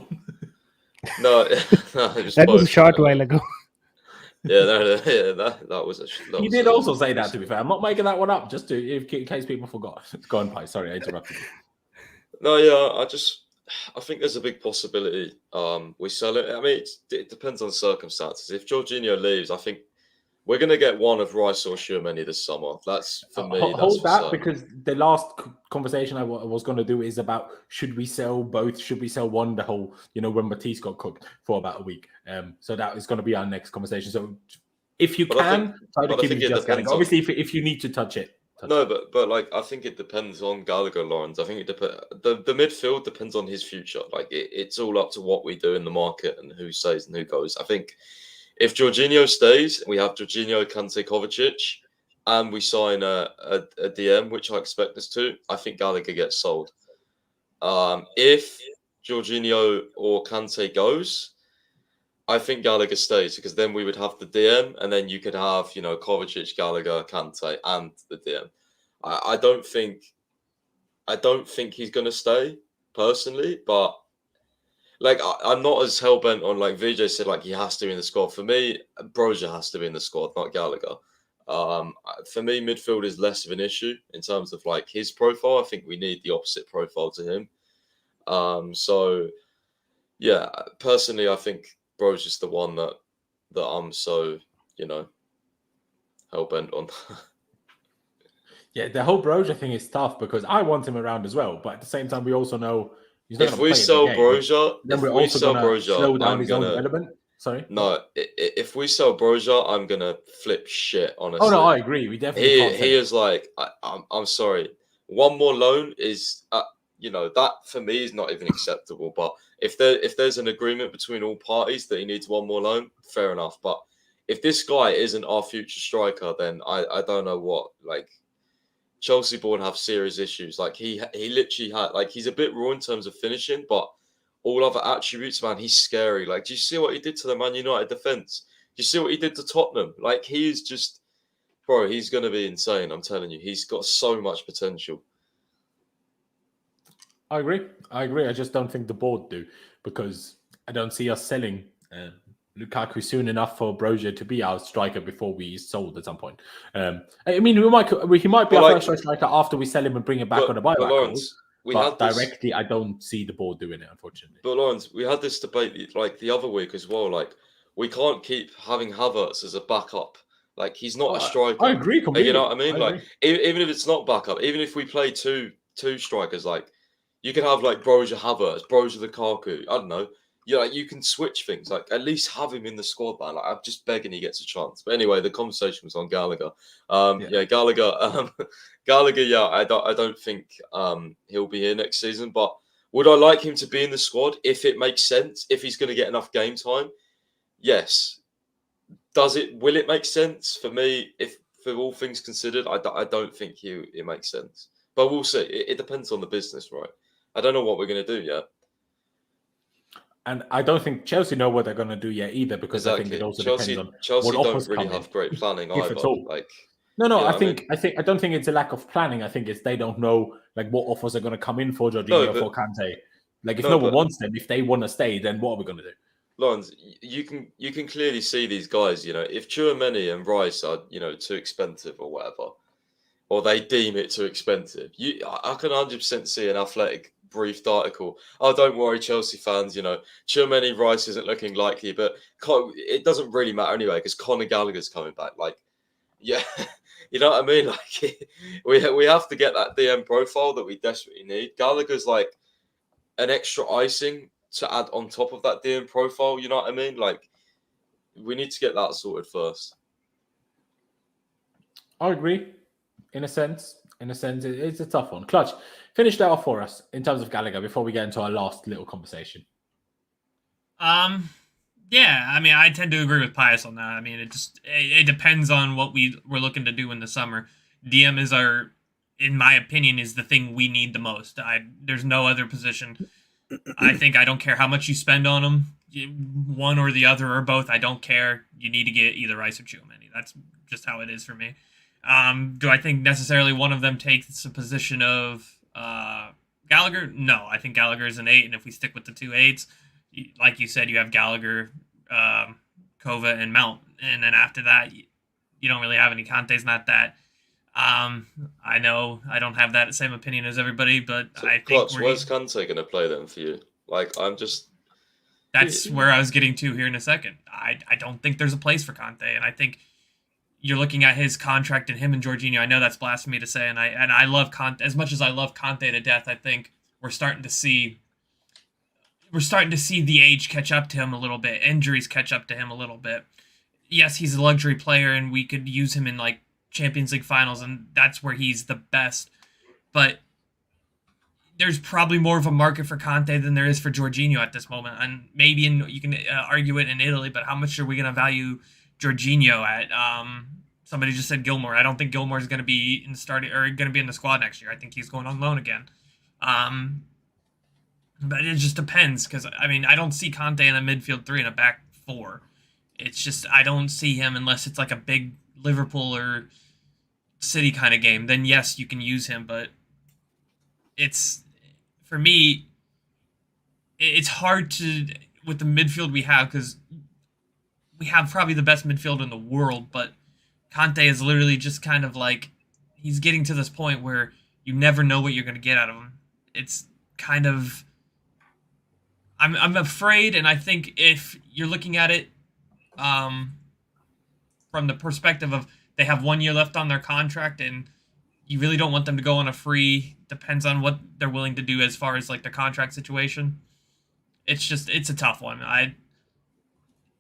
No,
that was a short while ago.
That was a.
He did also say that, to be fair. I'm not making that one up, just in case people forgot. Go on, Pi. Sorry, I interrupted you.
No, yeah, I think there's a big possibility we sell it. I mean, it depends on circumstances. If Jorginho leaves, I think we're going to get one of Rice or Tchouaméni this summer. That's for me.
Hold that, because the last conversation I was going to do is about, should we sell both? Should we sell one? The whole, when Matisse got cooked for about a week. So that is going to be our next conversation. So if you try to keep it just Gallagher. Obviously, if you need to touch it.
But I think it depends on Gallagher, Laurenz. I think it depends. The midfield depends on his future. It's all up to what we do in the market and who stays and who goes. I think if Jorginho stays, we have Jorginho, Kante, Kovacic, and we sign a DM, which I expect us to, I think Gallagher gets sold. If Jorginho or Kante goes, I think Gallagher stays, because then we would have the DM, and then you could have, Kovacic, Gallagher, Kante, and the DM. I don't think he's going to stay personally, but I'm not as hell bent on, like VJ said, he has to be in the squad. For me, Broja has to be in the squad, not Gallagher. For me, midfield is less of an issue in terms of like his profile. I think we need the opposite profile to him. So yeah, personally, I think Bro's just the one that I'm so, hell bent on.
Yeah, the whole Broja thing is tough because I want him around as well, but at the same time, we also know he's not
If
going
we
to play
sell
every game.
Broja,
Then we're also going to slow down
I'm
his own
gonna
development. Sorry.
no. If we sell Broja, I'm gonna flip shit. Honestly.
Oh no, I agree. We definitely can't.
He is like I'm sorry. One more loan is that for me is not even acceptable. But if there's an agreement between all parties that he needs one more loan, fair enough. But if this guy isn't our future striker, then I don't know what. Like Chelsea board have serious issues. Like he literally had he's a bit raw in terms of finishing, but all other attributes, man, he's scary. Like, do you see what he did to the Man United defense? Do you see what he did to Tottenham? Like, he is just, bro, he's going to be insane. I'm telling you, he's got so much potential.
I agree. I just don't think the board do because I don't see us selling Lukaku soon enough for Broja to be our striker before we sold at some point. I mean, he might be our first striker after we sell him and bring him back on a buyback clause. But directly, I don't see the board doing it, unfortunately.
But Laurenz, we had this debate like the other week as well. Like, we can't keep having Havertz as a backup. Like, he's not a striker.
I agree completely.
You know what I mean? Like, even if it's not backup, even if we play two strikers, like you can have like Broja Havertz, Broja Lukaku. I don't know. You can switch things. Like, at least have him in the squad, man. Like, I'm just begging he gets a chance. But anyway, the conversation was on Gallagher. Gallagher. Gallagher. Yeah, I don't think he'll be here next season. But would I like him to be in the squad if it makes sense? If he's going to get enough game time? Yes. Will it make sense for me? If for all things considered, I don't think it makes sense. But we'll see. It depends on the business, right? I don't know what we're going to do yet.
And I don't think Chelsea know what they're going to do yet either, because I think it also depends on what offers
don't really have great planning either.
At all.
Like,
I don't think it's a lack of planning. I think it's they don't know like what offers are going to come in for Jorginho for Kante. Like if no one wants them, if they want to stay, then what are we going to do?
Laurenz, you can clearly see these guys. If Tchouaméni and Rice are too expensive or whatever, or they deem it too expensive, I can 100% see an Athletic briefed article. Oh, don't worry, Chelsea fans. Tchouaméni, Rice isn't looking likely, but it doesn't really matter anyway because Conor Gallagher's coming back. Like, yeah, you know what I mean? Like, we have to get that DM profile that we desperately need. Gallagher's like an extra icing to add on top of that DM profile. You know what I mean? Like, we need to get that sorted first.
I agree. In a sense, it's a tough one. Clutch, finish that off for us in terms of Gallagher before we get into our last little conversation.
Yeah, I mean, I tend to agree with Pius on that. I mean, it depends on what we're looking to do in the summer. DM is in my opinion, is the thing we need the most. There's no other position. I don't care how much you spend on them, one or the other or both. I don't care. You need to get either Rice or Tchouaméni. That's just how it is for me. Do I think necessarily one of them takes a position of Gallagher? No, I think Gallagher is an 8, and if we stick with the 2 8s, like you said, you have Gallagher, Kova, and Mount, and then after that, you don't really have any. Kante's not that. I know I don't have that same opinion as everybody, but
so,
I think
Clutch, where's Kante going to play then for you? Like,
that's where I was getting to here in a second. I don't think there's a place for Kante, and I think you're looking at his contract and him and Jorginho. I know that's blasphemy to say, and I love Kante as much as I love Kante to death. I think we're starting to see the age catch up to him a little bit, injuries catch up to him a little bit. Yes, he's a luxury player, and we could use him in like Champions League finals, and that's where he's the best. But there's probably more of a market for Kante than there is for Jorginho at this moment, and maybe you can argue it in Italy. But how much are we going to value Jorginho at? Somebody just said Gilmore. I don't think Gilmore is going to be in the starting or going to be in the squad next year. I think he's going on loan again. But it just depends because I mean I don't see Kante in a midfield 3 and a back 4. It's just I don't see him unless it's like a big Liverpool or City kind of game. Then yes, you can use him, but it's for me. It's hard to with the midfield we have because we have probably the best midfield in the world, but Conte is literally just kind of like, he's getting to this point where you never know what you're going to get out of him. It's kind of, I'm afraid, and I think if you're looking at it from the perspective of they have 1 year left on their contract and you really don't want them to go on a free, depends on what they're willing to do as far as like their contract situation. It's a tough one.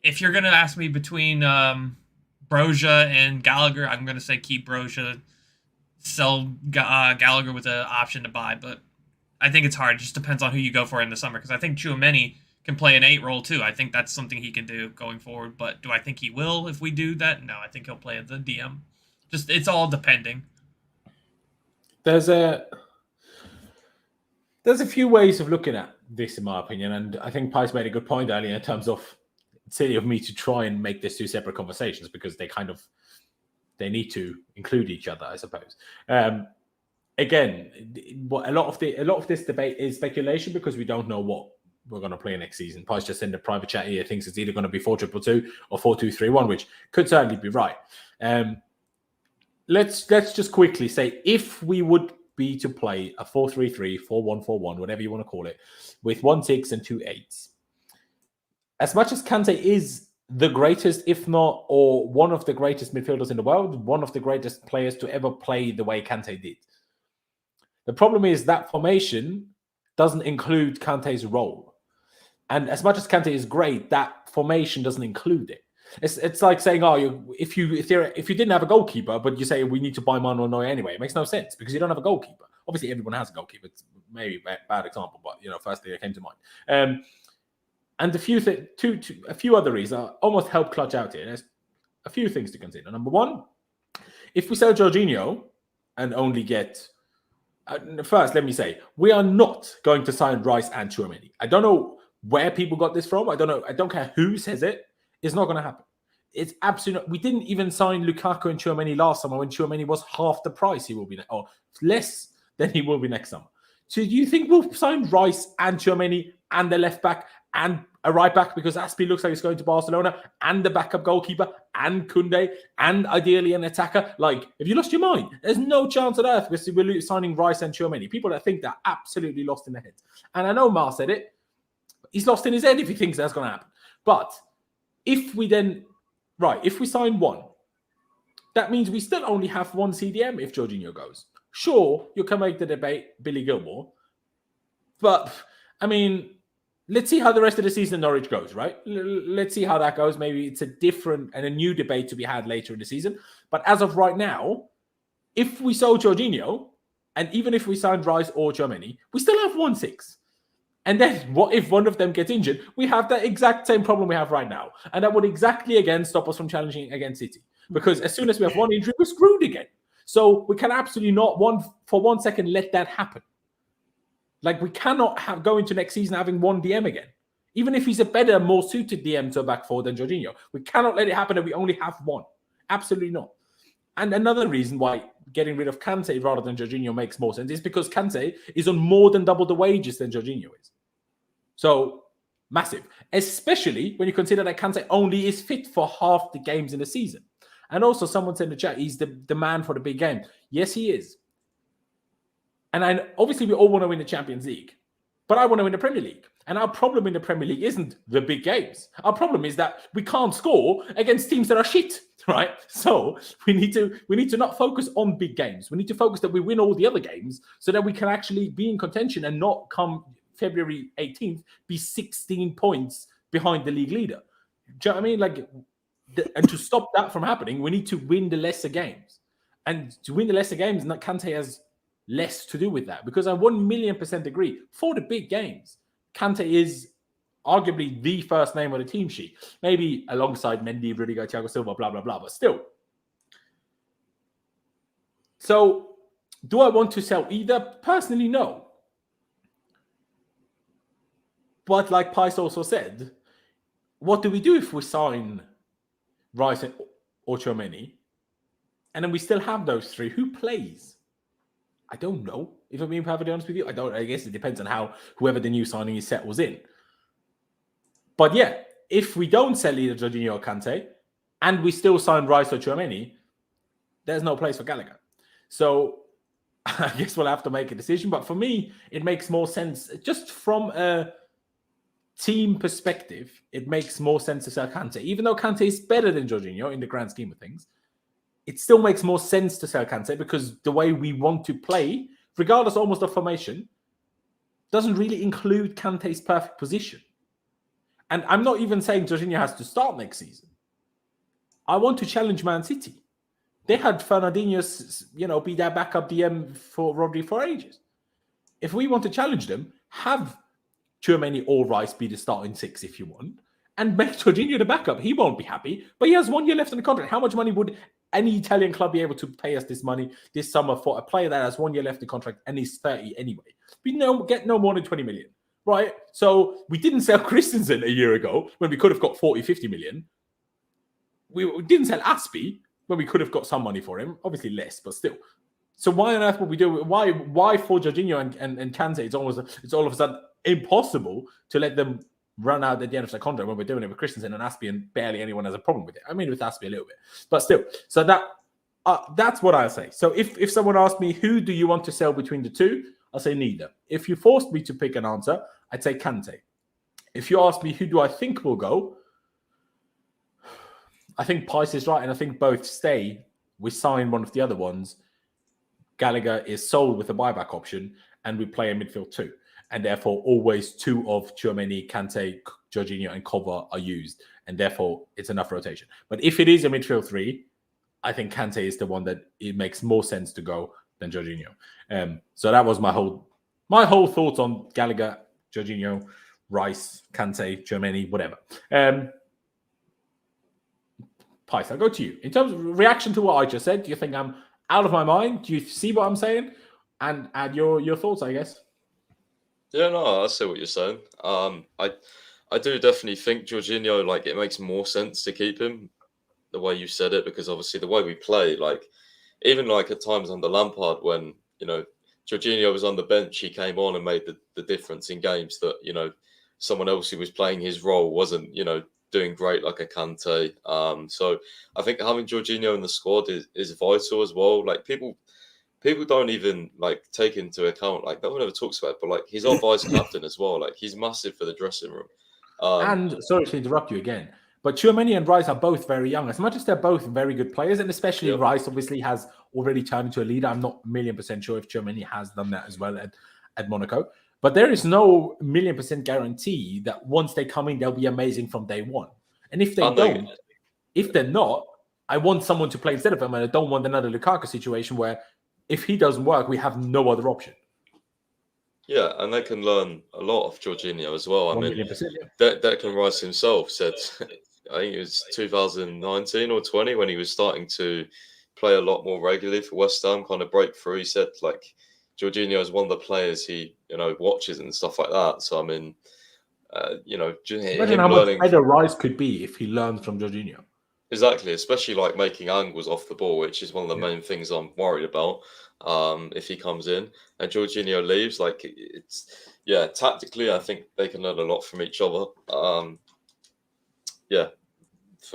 If you're going to ask me between Broja and Gallagher, I'm going to say keep Broja, sell Gallagher with an option to buy, but I think it's hard. It just depends on who you go for in the summer, because I think Tchouaméni can play an 8 role too. I think that's something he can do going forward, but do I think he will if we do that? No, I think he'll play at the DM. It's all depending.
There's a few ways of looking at this, in my opinion, and I think Pice made a good point earlier in terms of it's silly of me to try and make this 2 separate conversations, because they need to include each other, I suppose. Again, a lot of this debate is speculation, because we don't know what we're going to play next season. Pice just in the private chat here thinks it's either going to be 4-2-2 or 4-2-3-1, which could certainly be right. Let's just quickly say, if we would be to play a 4-3-3, 4-1-4-1, whatever you want to call it, with 1 6 and 2 8s, as much as Kante is the greatest, if not, or one of the greatest midfielders in the world, one of the greatest players to ever play the way Kante did, the problem is that formation doesn't include Kante's role. And as much as Kante is great, that formation doesn't include it. It's like saying, if you didn't have a goalkeeper, but you say we need to buy Manuel Neuer anyway, it makes no sense, because you don't have a goalkeeper. Obviously, everyone has a goalkeeper. It's maybe a bad example, but first thing that came to mind. And a few other reasons almost help clutch out here. There's a few things to consider. Number one, if we sell Jorginho and only get first, let me say, we are not going to sign Rice and Tchouaméni. I don't know where people got this from. I don't know. I don't care who says it. It's not going to happen. It's absolutely not. We didn't even sign Lukaku and Tchouaméni last summer when Tchouaméni was half the price he will be, or less than he will be next summer. So do you think we'll sign Rice and Tchouaméni and the left back and a right back, because Azpi looks like he's going to Barcelona, and the backup goalkeeper and Koundé and ideally an attacker? Like, have you lost your mind? There's no chance on earth we're signing Rice and Tchouaméni. People that think they're absolutely lost in their heads. And I know Mar said it. He's lost in his head if he thinks that's going to happen. But if we sign one, that means we still only have one CDM if Jorginho goes. Sure, you can make the debate Billy Gilmore. But, I mean, let's see how the rest of the season in Norwich goes, right? Let's see how that goes. Maybe it's a different and a new debate to be had later in the season. But as of right now, if we sold Jorginho, and even if we signed Rice or Tchouaméni, we still have 1 6. And then what if one of them gets injured? We have that exact same problem we have right now. And that would exactly, again, stop us from challenging against City. Because as soon as we have one injury, we're screwed again. So we can absolutely not, for 1 second, let that happen. Like, we cannot go into next season having one DM again. Even if he's a better, more suited DM to a back four than Jorginho. We cannot let it happen that we only have one. Absolutely not. And another reason why getting rid of Kante rather than Jorginho makes more sense is because Kante is on more than double the wages than Jorginho is. So, massive. Especially when you consider that Kante only is fit for half the games in the season. And also, someone said in the chat, he's the man for the big game. Yes, he is. And obviously, we all want to win the Champions League. But I want to win the Premier League. And our problem in the Premier League isn't the big games. Our problem is that we can't score against teams that are shit, right? So we need to not focus on big games. We need to focus that we win all the other games so that we can actually be in contention and not come February 18th, be 16 points behind the league leader. Do you know what I mean? And to stop that from happening, we need to win the lesser games. And to win the lesser games, Kante has less to do with that, because I 1,000,000% agree. For the big games, Kante is arguably the first name on the team sheet. Maybe alongside Mendy, Rudiger, Thiago Silva, blah, blah, blah, but still. So, do I want to sell either? Personally, no. But like Pice also said, what do we do if we sign Rice or Tchouaméni, and then we still have those three? Who plays? I don't know. If I'm being perfectly honest with you, I guess it depends on how whoever the new signing is settles in. But yeah, if we don't sell either Jorginho or Kante, and we still sign Rice or Tchouaméni, there's no place for Gallagher. So I guess we'll have to make a decision. But for me, it makes more sense just from a team perspective. It makes more sense to sell Kante, even though Kante is better than Jorginho in the grand scheme of things. It still makes more sense to sell Kante because the way we want to play, regardless almost of formation, doesn't really include Kante's perfect position. And I'm not even saying Jorginho has to start next season. I want to challenge Man City. They had Fernandinho, be their backup DM for Rodri for ages. If we want to challenge them, have Tchouaméni or Rice be the starting six if you want, and make Jorginho the backup. He won't be happy, but he has 1 year left in the contract. How much money would any Italian club be able to pay us this money this summer for a player that has 1 year left in the contract and he's 30 anyway? We get no more than 20 million, right? So we didn't sell Christensen a year ago when we could have got 40, 50 million. We didn't sell Aspi when we could have got some money for him, obviously less, but still. So why on earth would we do it? Why for Jorginho and Kante? It's all of a sudden impossible to let them run out at the end of their contract when we're doing it with Christensen and Aspi, and barely anyone has a problem with it. I mean, with Aspi a little bit, but still. So that's what I'll say. So if someone asked me who do you want to sell between the two, I'll say neither. If you forced me to pick an answer, I'd say Kante. If you ask me who do I think will go, I think Pice is right, and I think both stay. We sign one of the other ones. Gallagher is sold with a buyback option, and we play a midfield two. And therefore, always two of Tchouaméni, Kante, Jorginho, and Kova are used. And therefore, it's enough rotation. But if it is a midfield three, I think Kante is the one that it makes more sense to go than Jorginho. So that was my whole thoughts on Gallagher, Jorginho, Rice, Kante, Tchouaméni, whatever. Pice, I'll go to you. In terms of reaction to what I just said, do you think I'm out of my mind? Do you see what I'm saying? And add your thoughts, I guess.
Yeah, no, I see what you're saying. I do definitely think Jorginho, it makes more sense to keep him the way you said it, because obviously the way we play, even at times under Lampard when, Jorginho was on the bench, he came on and made the difference in games that, someone else who was playing his role wasn't, doing great like a Kante. So I think having Jorginho in the squad is vital as well. People don't even take into account, no one ever talks about it, but he's our vice captain as well. He's massive for the dressing room.
And sorry to interrupt you again, but Tchouaméni and Rice are both very young. As much as they're both very good players, and especially Rice obviously has already turned into a leader. I'm not 1,000,000% sure if Tchouaméni has done that as well at Monaco. But there is no 1,000,000% guarantee that once they come in, they'll be amazing from day one. And if if they're not, I want someone to play instead of him, and I don't want another Lukaku situation where if he doesn't work, we have no other option.
Yeah, and they can learn a lot of Jorginho as well. I mean,
1,000,000%,
Declan Rice himself said, I think it was 2019 or 20 when he was starting to play a lot more regularly for West Ham, kind of break through. He said, Jorginho is one of the players he, watches and stuff like that. So, I mean,
imagine how much better Rice could be if he learns from Jorginho.
Exactly, especially making angles off the ball, which is one of the main things I'm worried about. If he comes in and Jorginho leaves, tactically, I think they can learn a lot from each other. For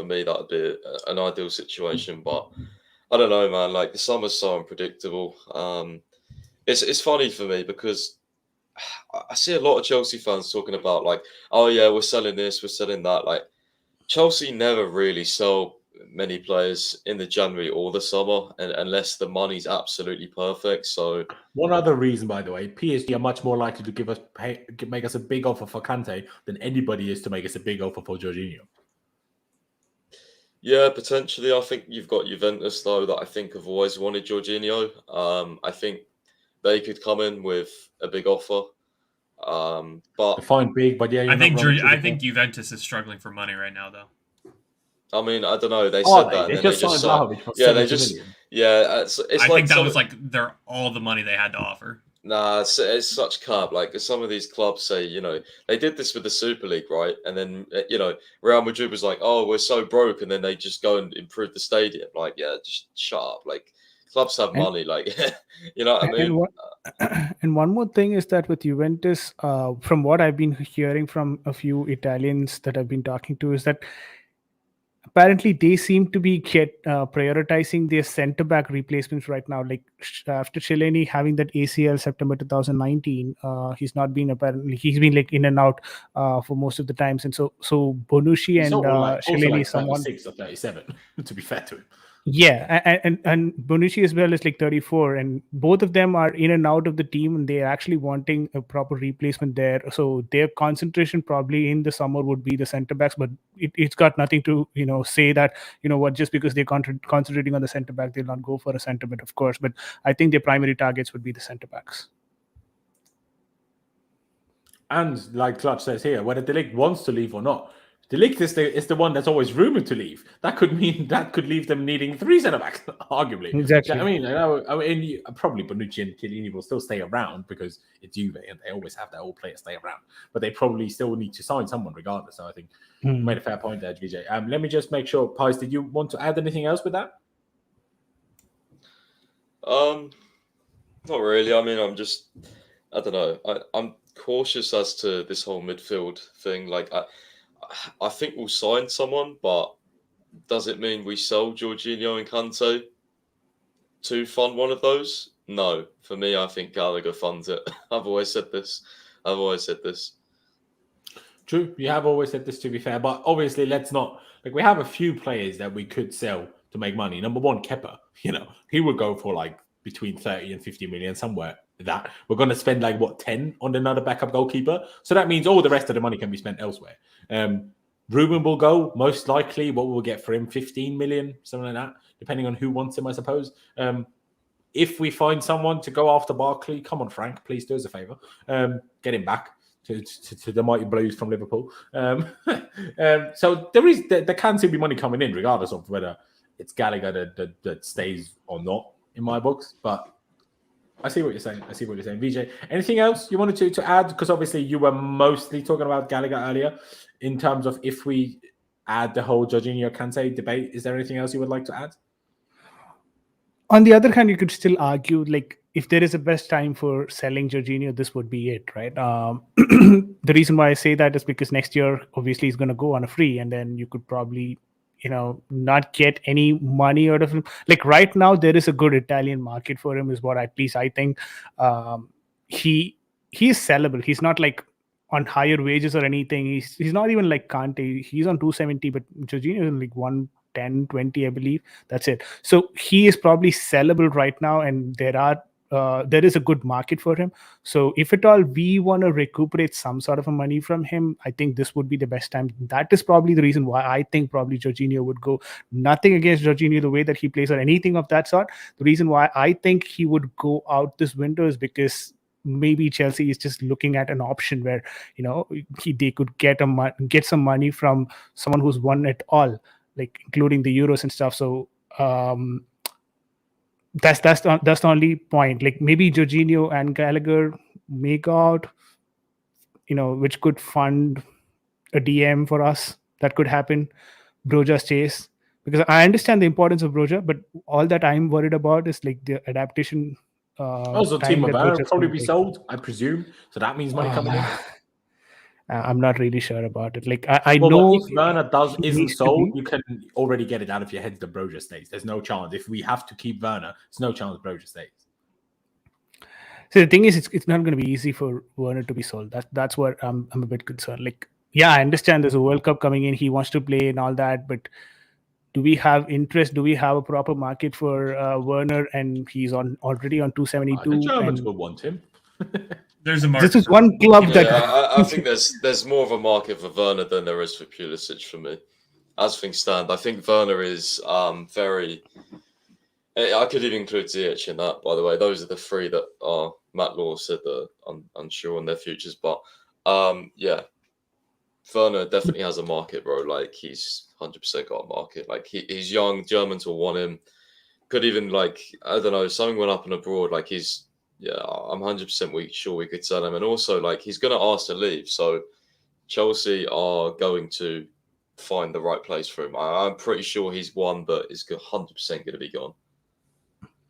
me, that would be an ideal situation, but I don't know, man. The summer's so unpredictable. It's funny for me because I see a lot of Chelsea fans talking about oh yeah, we're selling this, we're selling that. Chelsea never really sell many players in the January or the summer, unless the money's absolutely perfect. So
one other reason, by the way, PSG are much more likely to make us a big offer for Kante than anybody is to make us a big offer for Jorginho.
Yeah, potentially. I think you've got Juventus though that I think have always wanted Jorginho. I think they could come in with a big offer. But
fine big, but yeah,
I think Juventus is struggling for money right now, though.
I mean, I don't know. They said that, and then they just signed. Yeah, they just
million.
It's
I think that was they're all the money they had to offer.
Nah, it's such carb. Some of these clubs say, they did this with the Super League, right? And then Real Madrid was like, oh, we're so broke, and then they just go and improve the stadium. Just shut up. Clubs have money, you know what I mean?
And one more thing is that with Juventus, from what I've been hearing from a few Italians that I've been talking to, is that apparently they seem to be prioritizing their center back replacements right now. Like after Chileni having that ACL September 2019, he's not been he's been like in and out for most of the times, and so Bonucci
He's
and
also
Chileni
like
is someone.
36 or 37, to be fair to him.
Yeah, and Bonucci as well is like 34, and both of them are in and out of the team, and they're actually wanting a proper replacement there. So their concentration probably in the summer would be the center backs, but it's got nothing to say that what, just because they're concentrating on the center back, they'll not go for a center mid, of course. But I think their primary targets would be the center backs.
And like Clutch says here, whether De Ligt wants to leave or not, De Ligt is the one that's always rumored to leave. That could leave them needing 3 centre backs, arguably.
Exactly.
I mean, probably Bonucci and Chiellini will still stay around because it's Juve and they always have their old players stay around. But they probably still need to sign someone regardless. So I think you made a fair point there, VJ. Let me just make sure, Pies, did you want to add anything else with that?
Not really. I mean, I don't know. I'm cautious as to this whole midfield thing. Like, I think we'll sign someone, but does it mean we sell Jorginho and Kante to fund one of those? No. For me, I think Gallagher funds it. I've always said this.
True. You have always said this, to be fair. But obviously, let's not... Like, we have a few players that we could sell to make money. Number one, Kepa. He would go for like between 30 and 50 million, somewhere that. We're going to spend like, 10 on another backup goalkeeper. So that means all the rest of the money can be spent elsewhere. Ruben will go, most likely. What we'll get for him, 15 million, something like that, depending on who wants him, I suppose. If we find someone to go after Barkley, come on, Frank, please do us a favour. Get him back to the mighty Blues from Liverpool. So there can still be money coming in, regardless of whether it's Gallagher that stays or not, in my books. But I see what you're saying. VJ, anything else you wanted to add? Because obviously you were mostly talking about Gallagher earlier in terms of if we add the whole Jorginho Kante debate. Is there anything else you would like to add?
On the other hand, you could still argue, like, if there is a best time for selling Jorginho, this would be it, right? The reason why I say that is because next year, obviously, he's going to go on a free, and then you could probably not get any money out of him. Like right now, there is a good Italian market for him, is what at least I think. He is sellable. He's not like on higher wages or anything. He's not even like Kante. He's on 270, but Jorginho is like 110, 20, I believe. That's it. So he is probably sellable right now, and there is a good market for him. So if at all we want to recuperate some sort of a money from him, I think this would be the best time. That is probably the reason why I think probably Jorginho would go. Nothing against Jorginho, the way that he plays or anything of that sort. The reason why I think he would go out this window is because maybe Chelsea is just looking at an option where they could get some money from someone who's won it all, like including the Euros and stuff. So that's the only point. Like maybe Jorginho and Gallagher make out, which could fund a DM for us. That could happen. Broja stays, because I understand the importance of Broja, but all that I'm worried about is like the adaptation.
Also, Timo Werner will probably be sold, I presume. So that means money coming in.
I'm not really sure about it. Like I know
if Werner isn't sold, you can already get it out of your head that Broja stays. There's no chance. If we have to keep Werner, there's no chance Broja stays.
So the thing is, it's not going to be easy for Werner to be sold. That's what I'm a bit concerned. Like, yeah, I understand there's a World Cup coming in. He wants to play and all that, but do we have interest? Do we have a proper market for Werner? And he's already on 272.
The Germans will want him.
There's a market.
This is one club that
I think there's more of a market for Werner than there is for Pulisic for me. As things stand, I think Werner is very. I could even include Ziyech in that, by the way. Those are the three that Matt Law said that are unsure on their futures. But yeah, Werner definitely has a market, bro. Like he's 100% got a market. Like he's young. Germans will want him. Could even I don't know, something went up and abroad. Like I'm 100% sure we could sell him. And also he's going to ask to leave. So Chelsea are going to find the right place for him. I'm pretty sure he's one that is 100% going to be gone.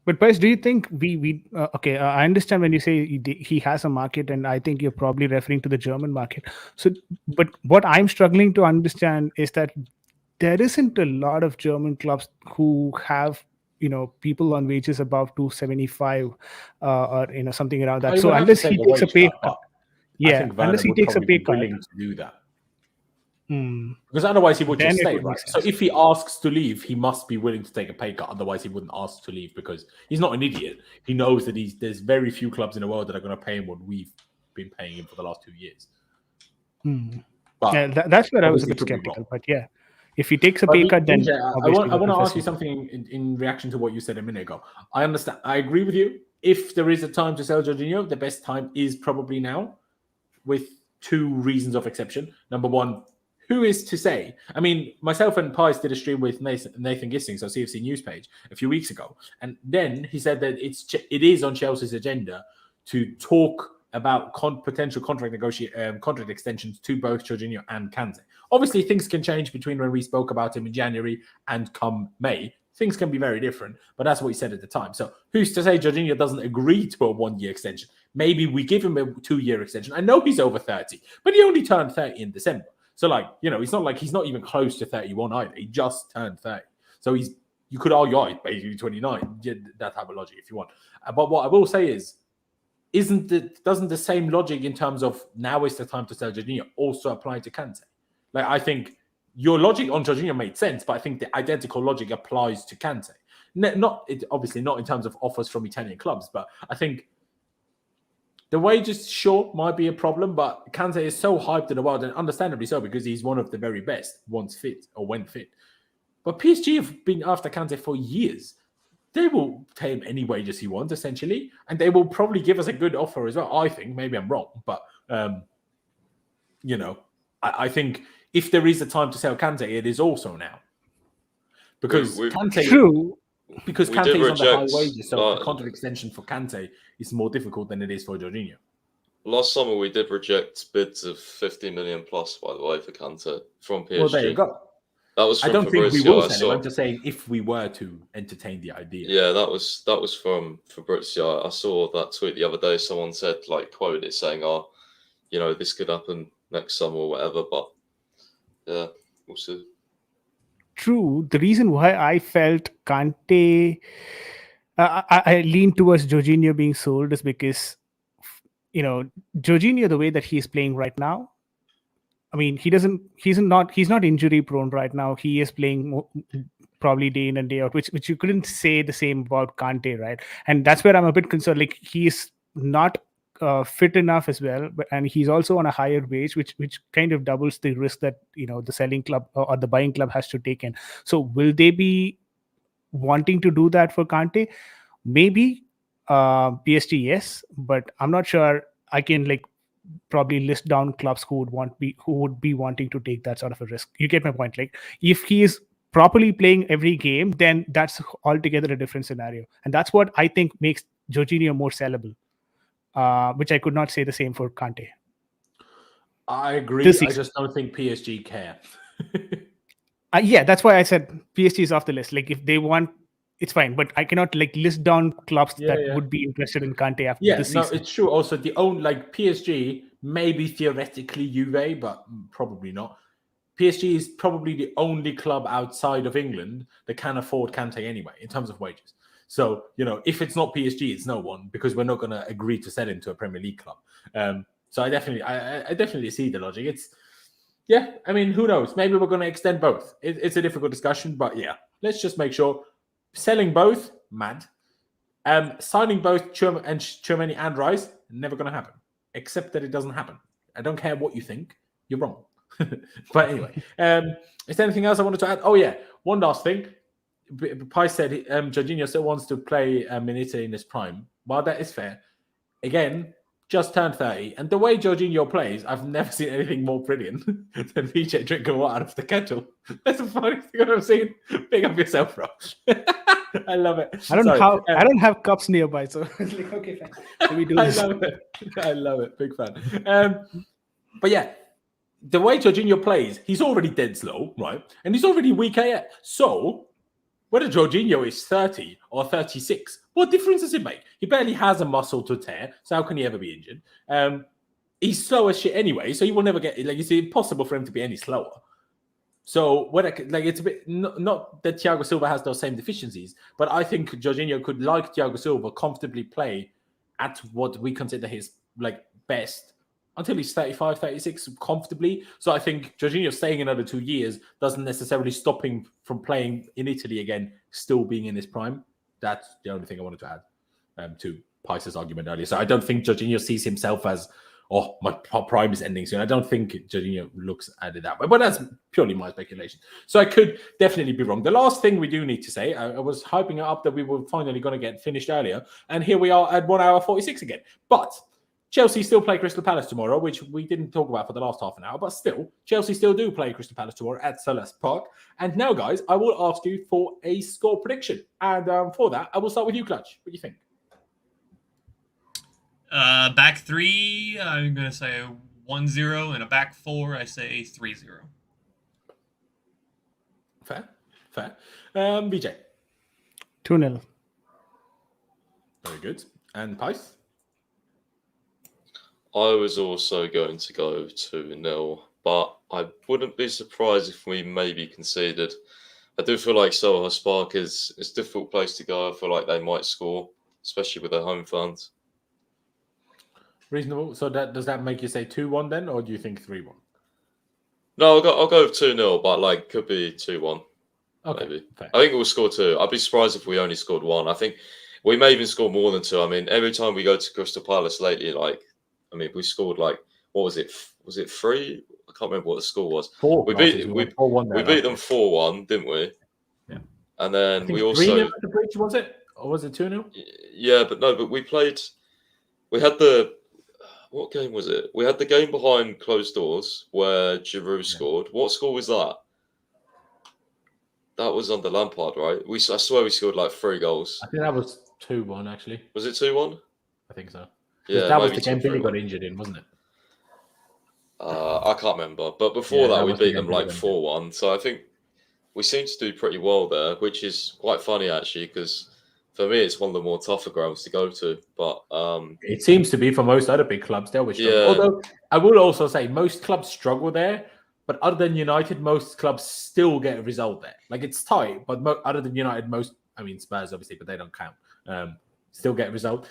But Pais, do you think okay, I understand when you say he has a market, and I think you're probably referring to the German market. So, but what I'm struggling to understand is that there isn't a lot of German clubs who have people on wages above 275 or something around that.
He
So
would have to
unless he
take a
takes a
wage
pay
cut,
cut,
but I think Werner
unless he
would
takes a
probably
pay
be
cut,
willing to do that.
hmm,
Because otherwise he would
then
just
it
stay,
would make
right? So
sense.
if he asks to leave, he must be willing to take a pay cut. Otherwise, he wouldn't ask to leave because he's not an idiot. He knows that there's very few clubs in the world that are going to pay him what we've been paying him for the last 2 years.
Hmm.
But
Yeah, that's where I was a
obviously
bit
could be
skeptical.
wrong.
But yeah, if he takes a
But
pay cut, then
Vijay, I
obviously
want
would
to
prefer
ask you something in reaction to what you said a minute ago. I understand. I agree with you. If there is a time to sell Jorginho, the best time is probably now, with 2 reasons of exception. Number one, who is to say? I mean, myself and Pies did a stream with Nathan Gissing, so CFC News page, a few weeks ago, and then he said that it is on Chelsea's agenda to talk about potential contract extensions to both Jorginho and Kante. Obviously, things can change between when we spoke about him in January and come May. Things can be very different, but that's what he said at the time. So who's to say Jorginho doesn't agree to a 1-year extension? Maybe we give him a 2-year extension. I know he's over 30, but he only turned 30 in December. So, it's not like he's not even close to 31 either. He just turned 30. So you could argue, he's basically 29. Yeah, that type of logic if you want. But what I will say is, doesn't the same logic in terms of now is the time to sell Jorginho also apply to Kante? I think your logic on Jorginho made sense, but I think the identical logic applies to Kante. Obviously not in terms of offers from Italian clubs, but I think the wages, sure, might be a problem, but Kante is so hyped in the world, and understandably so, because he's one of the very best once fit or when fit. But PSG have been after Kante for years. They will pay him any wages he wants, essentially, and they will probably give us a good offer as well. I think. Maybe I'm wrong, but I think if there is a time to sell Kante, it is also now, because Kante.
True.
Because Kante is on the high wages, so a contract extension for Kante is more difficult than it is for Jorginho.
Last summer, we did reject bids of 50 million plus, by the way, for Kante from PSG.
Well, there you go.
That was from
I don't think we
Fabrizio,
will sell him. I'm just saying if we were to entertain the idea.
Yeah, that was from Fabrizio. I saw that tweet the other day. Someone said, quoted it saying, this could happen next summer or whatever. But yeah, we'll see.
True. The reason why I felt Kante, I lean towards Jorginho being sold is because, Jorginho, the way that he's playing right now, I mean, he's not injury prone right now. He is playing probably day in and day out, which you couldn't say the same about Kante, right? And that's where I'm a bit concerned. He is not fit enough as well, and he's also on a higher wage, which kind of doubles the risk that the selling club or the buying club has to take in. So will they be wanting to do that for Kante? Maybe PSG, yes, but I'm not sure. I can probably list down clubs who would be wanting to take that sort of a risk. You get my point? If he is properly playing every game, then that's altogether a different scenario, and that's what I think makes Jorginho more sellable. Which I could not say the same for Kante.
I agree. I just don't think PSG care.
Yeah, that's why I said PSG is off the list. If they want, it's fine. But I cannot list down clubs that would be interested in Kante after this season.
No, it's true. Also, the own PSG, maybe theoretically Juve, but probably not. PSG is probably the only club outside of England that can afford Kante anyway, in terms of wages. So, if it's not PSG, it's no one, because we're not going to agree to sell him to a Premier League club. So I definitely see the logic. I mean, who knows? Maybe we're going to extend both. It's a difficult discussion, but let's just make sure. Selling both, mad. Signing both Tchouaméni and Rice, never going to happen. Except that it doesn't happen. I don't care what you think. You're wrong. But anyway, is there anything else I wanted to add? Oh, yeah. One last thing. Pai said Jorginho still wants to play Minita in his prime. Well, that is fair. Again, just turned 30. And the way Jorginho plays, I've never seen anything more brilliant than Vijay drinking water out of the kettle. That's the funniest thing I've seen. Pick up yourself, bro. I love it.
I don't have cups nearby, so it's okay, fine. So we do this.
I love it. Big fan. But yeah, the way Jorginho plays, he's already dead slow, right? And he's already weak AF. So whether Jorginho is 30 or 36, what difference does it make? He barely has a muscle to tear, so how can he ever be injured? He's slow as shit anyway, so he will never get... it's impossible for him to be any slower. So what it's a bit not that Thiago Silva has those same deficiencies, but I think Jorginho could, like Thiago Silva, comfortably play at what we consider his best until he's 35, 36 comfortably. So I think Jorginho staying another 2 years doesn't necessarily stop him from playing in Italy again, still being in his prime. That's the only thing I wanted to add to Pice's argument earlier. So I don't think Jorginho sees himself as, oh, my prime is ending soon. I don't think Jorginho looks at it that way, but that's purely my speculation. So I could definitely be wrong. The last thing we do need to say, I was hyping it up that we were finally going to get finished earlier, and here we are at 1 hour 46 again. But Chelsea still play Crystal Palace tomorrow, which we didn't talk about for the last half an hour, but still, Chelsea still do play Crystal Palace tomorrow at Selhurst Park. And now, guys, I will ask you for a score prediction. And for that, I will start with you, Clutch. What do you think?
Back three, I'm going to say 1-0, and a back four, I say 3-0.
Fair. BJ?
2-0.
Very good. And Pice?
I was also going to go 2-0, but I wouldn't be surprised if we maybe conceded. I do feel like Selhurst Park is a difficult place to go. I feel like they might score, especially with their home fans.
Reasonable. So does that make you say 2-1 then, or do you think 3-1?
No, I'll go with 2-0, but could be 2-1.
Okay,
maybe.
Fair.
I think we'll score 2. I'd be surprised if we only scored 1. I think we may even score more than 2. I mean, every time we go to Crystal Palace lately, we scored what was it? Was it 3? I can't remember what the score was.
4.
We beat them 4-1, didn't we?
Yeah.
And then we also
3-0 at the bridge, was it? Or was it 2-0?
Yeah, but we had what game was it? We had the game behind closed doors where Giroud scored. What score was that? That was under Lampard, right? I swear we scored 3 goals.
I think that was 2-1 actually.
Was it 2-1?
I think so.
Yeah,
that was the game Billy got injured in, wasn't it?
I can't remember. But before that we beat them 4-1. So I think we seem to do pretty well there, which is quite funny actually, because for me it's one of the more tougher grounds to go to. But
it seems to be for most other big clubs there. Although I will also say most clubs struggle there, but other than United, most clubs still get a result there. It's tight, but other than United, Spurs obviously, but they don't count. Still get a result.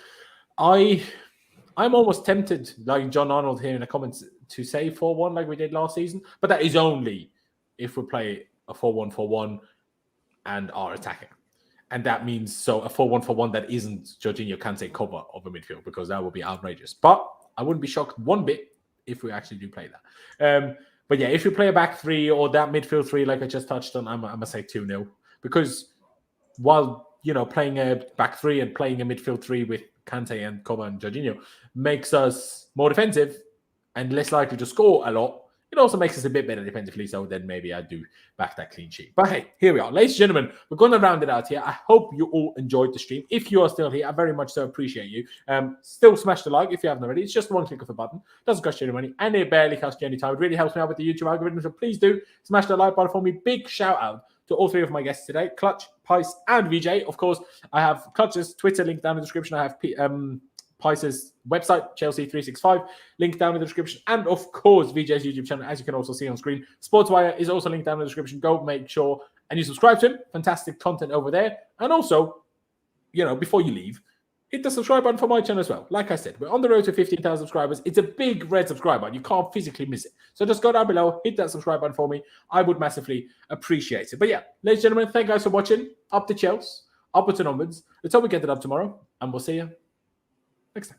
I'm almost tempted, like John Arnold here in the comments, to say 4-1 like we did last season, but that is only if we play a 4-1-4-1 and are attacking. And that means a 4-1-4-1 that isn't Jorginho Kante cover of a midfield, because that would be outrageous. But I wouldn't be shocked one bit if we actually do play that. But yeah, if you play a back three or that midfield three, like I just touched on, I'm going to say 2-0. Because while, playing a back three and playing a midfield three with Kante and Coba and Jorginho makes us more defensive and less likely to score a lot, it also makes us a bit better defensively. So then maybe I do back that clean sheet. But hey, here we are. Ladies and gentlemen, we're going to round it out here. I hope you all enjoyed the stream. If you are still here, I very much so appreciate you. Still smash the like if you haven't already. It's just one click of a button. Doesn't cost you any money, and it barely costs you any time. It really helps me out with the YouTube algorithm. So please do smash the like button for me. Big shout out to all 3 of my guests today, Clutch, Pice, and VJ. Of course, I have Clutch's Twitter link down in the description. I have Pice's website, Chelsea365, link down in the description. And of course, VJ's YouTube channel, as you can also see on screen. Sportswire is also linked down in the description. Go make sure and you subscribe to him. Fantastic content over there. And also, before you leave, hit the subscribe button for my channel as well. Like I said, we're on the road to 15,000 subscribers. It's a big red subscribe button. You can't physically miss it. So just go down below, hit that subscribe button for me. I would massively appreciate it. But yeah, ladies and gentlemen, thank you guys for watching. Up to Chelsea, upwards and onwards. Let's hope we get it up tomorrow. And we'll see you next time.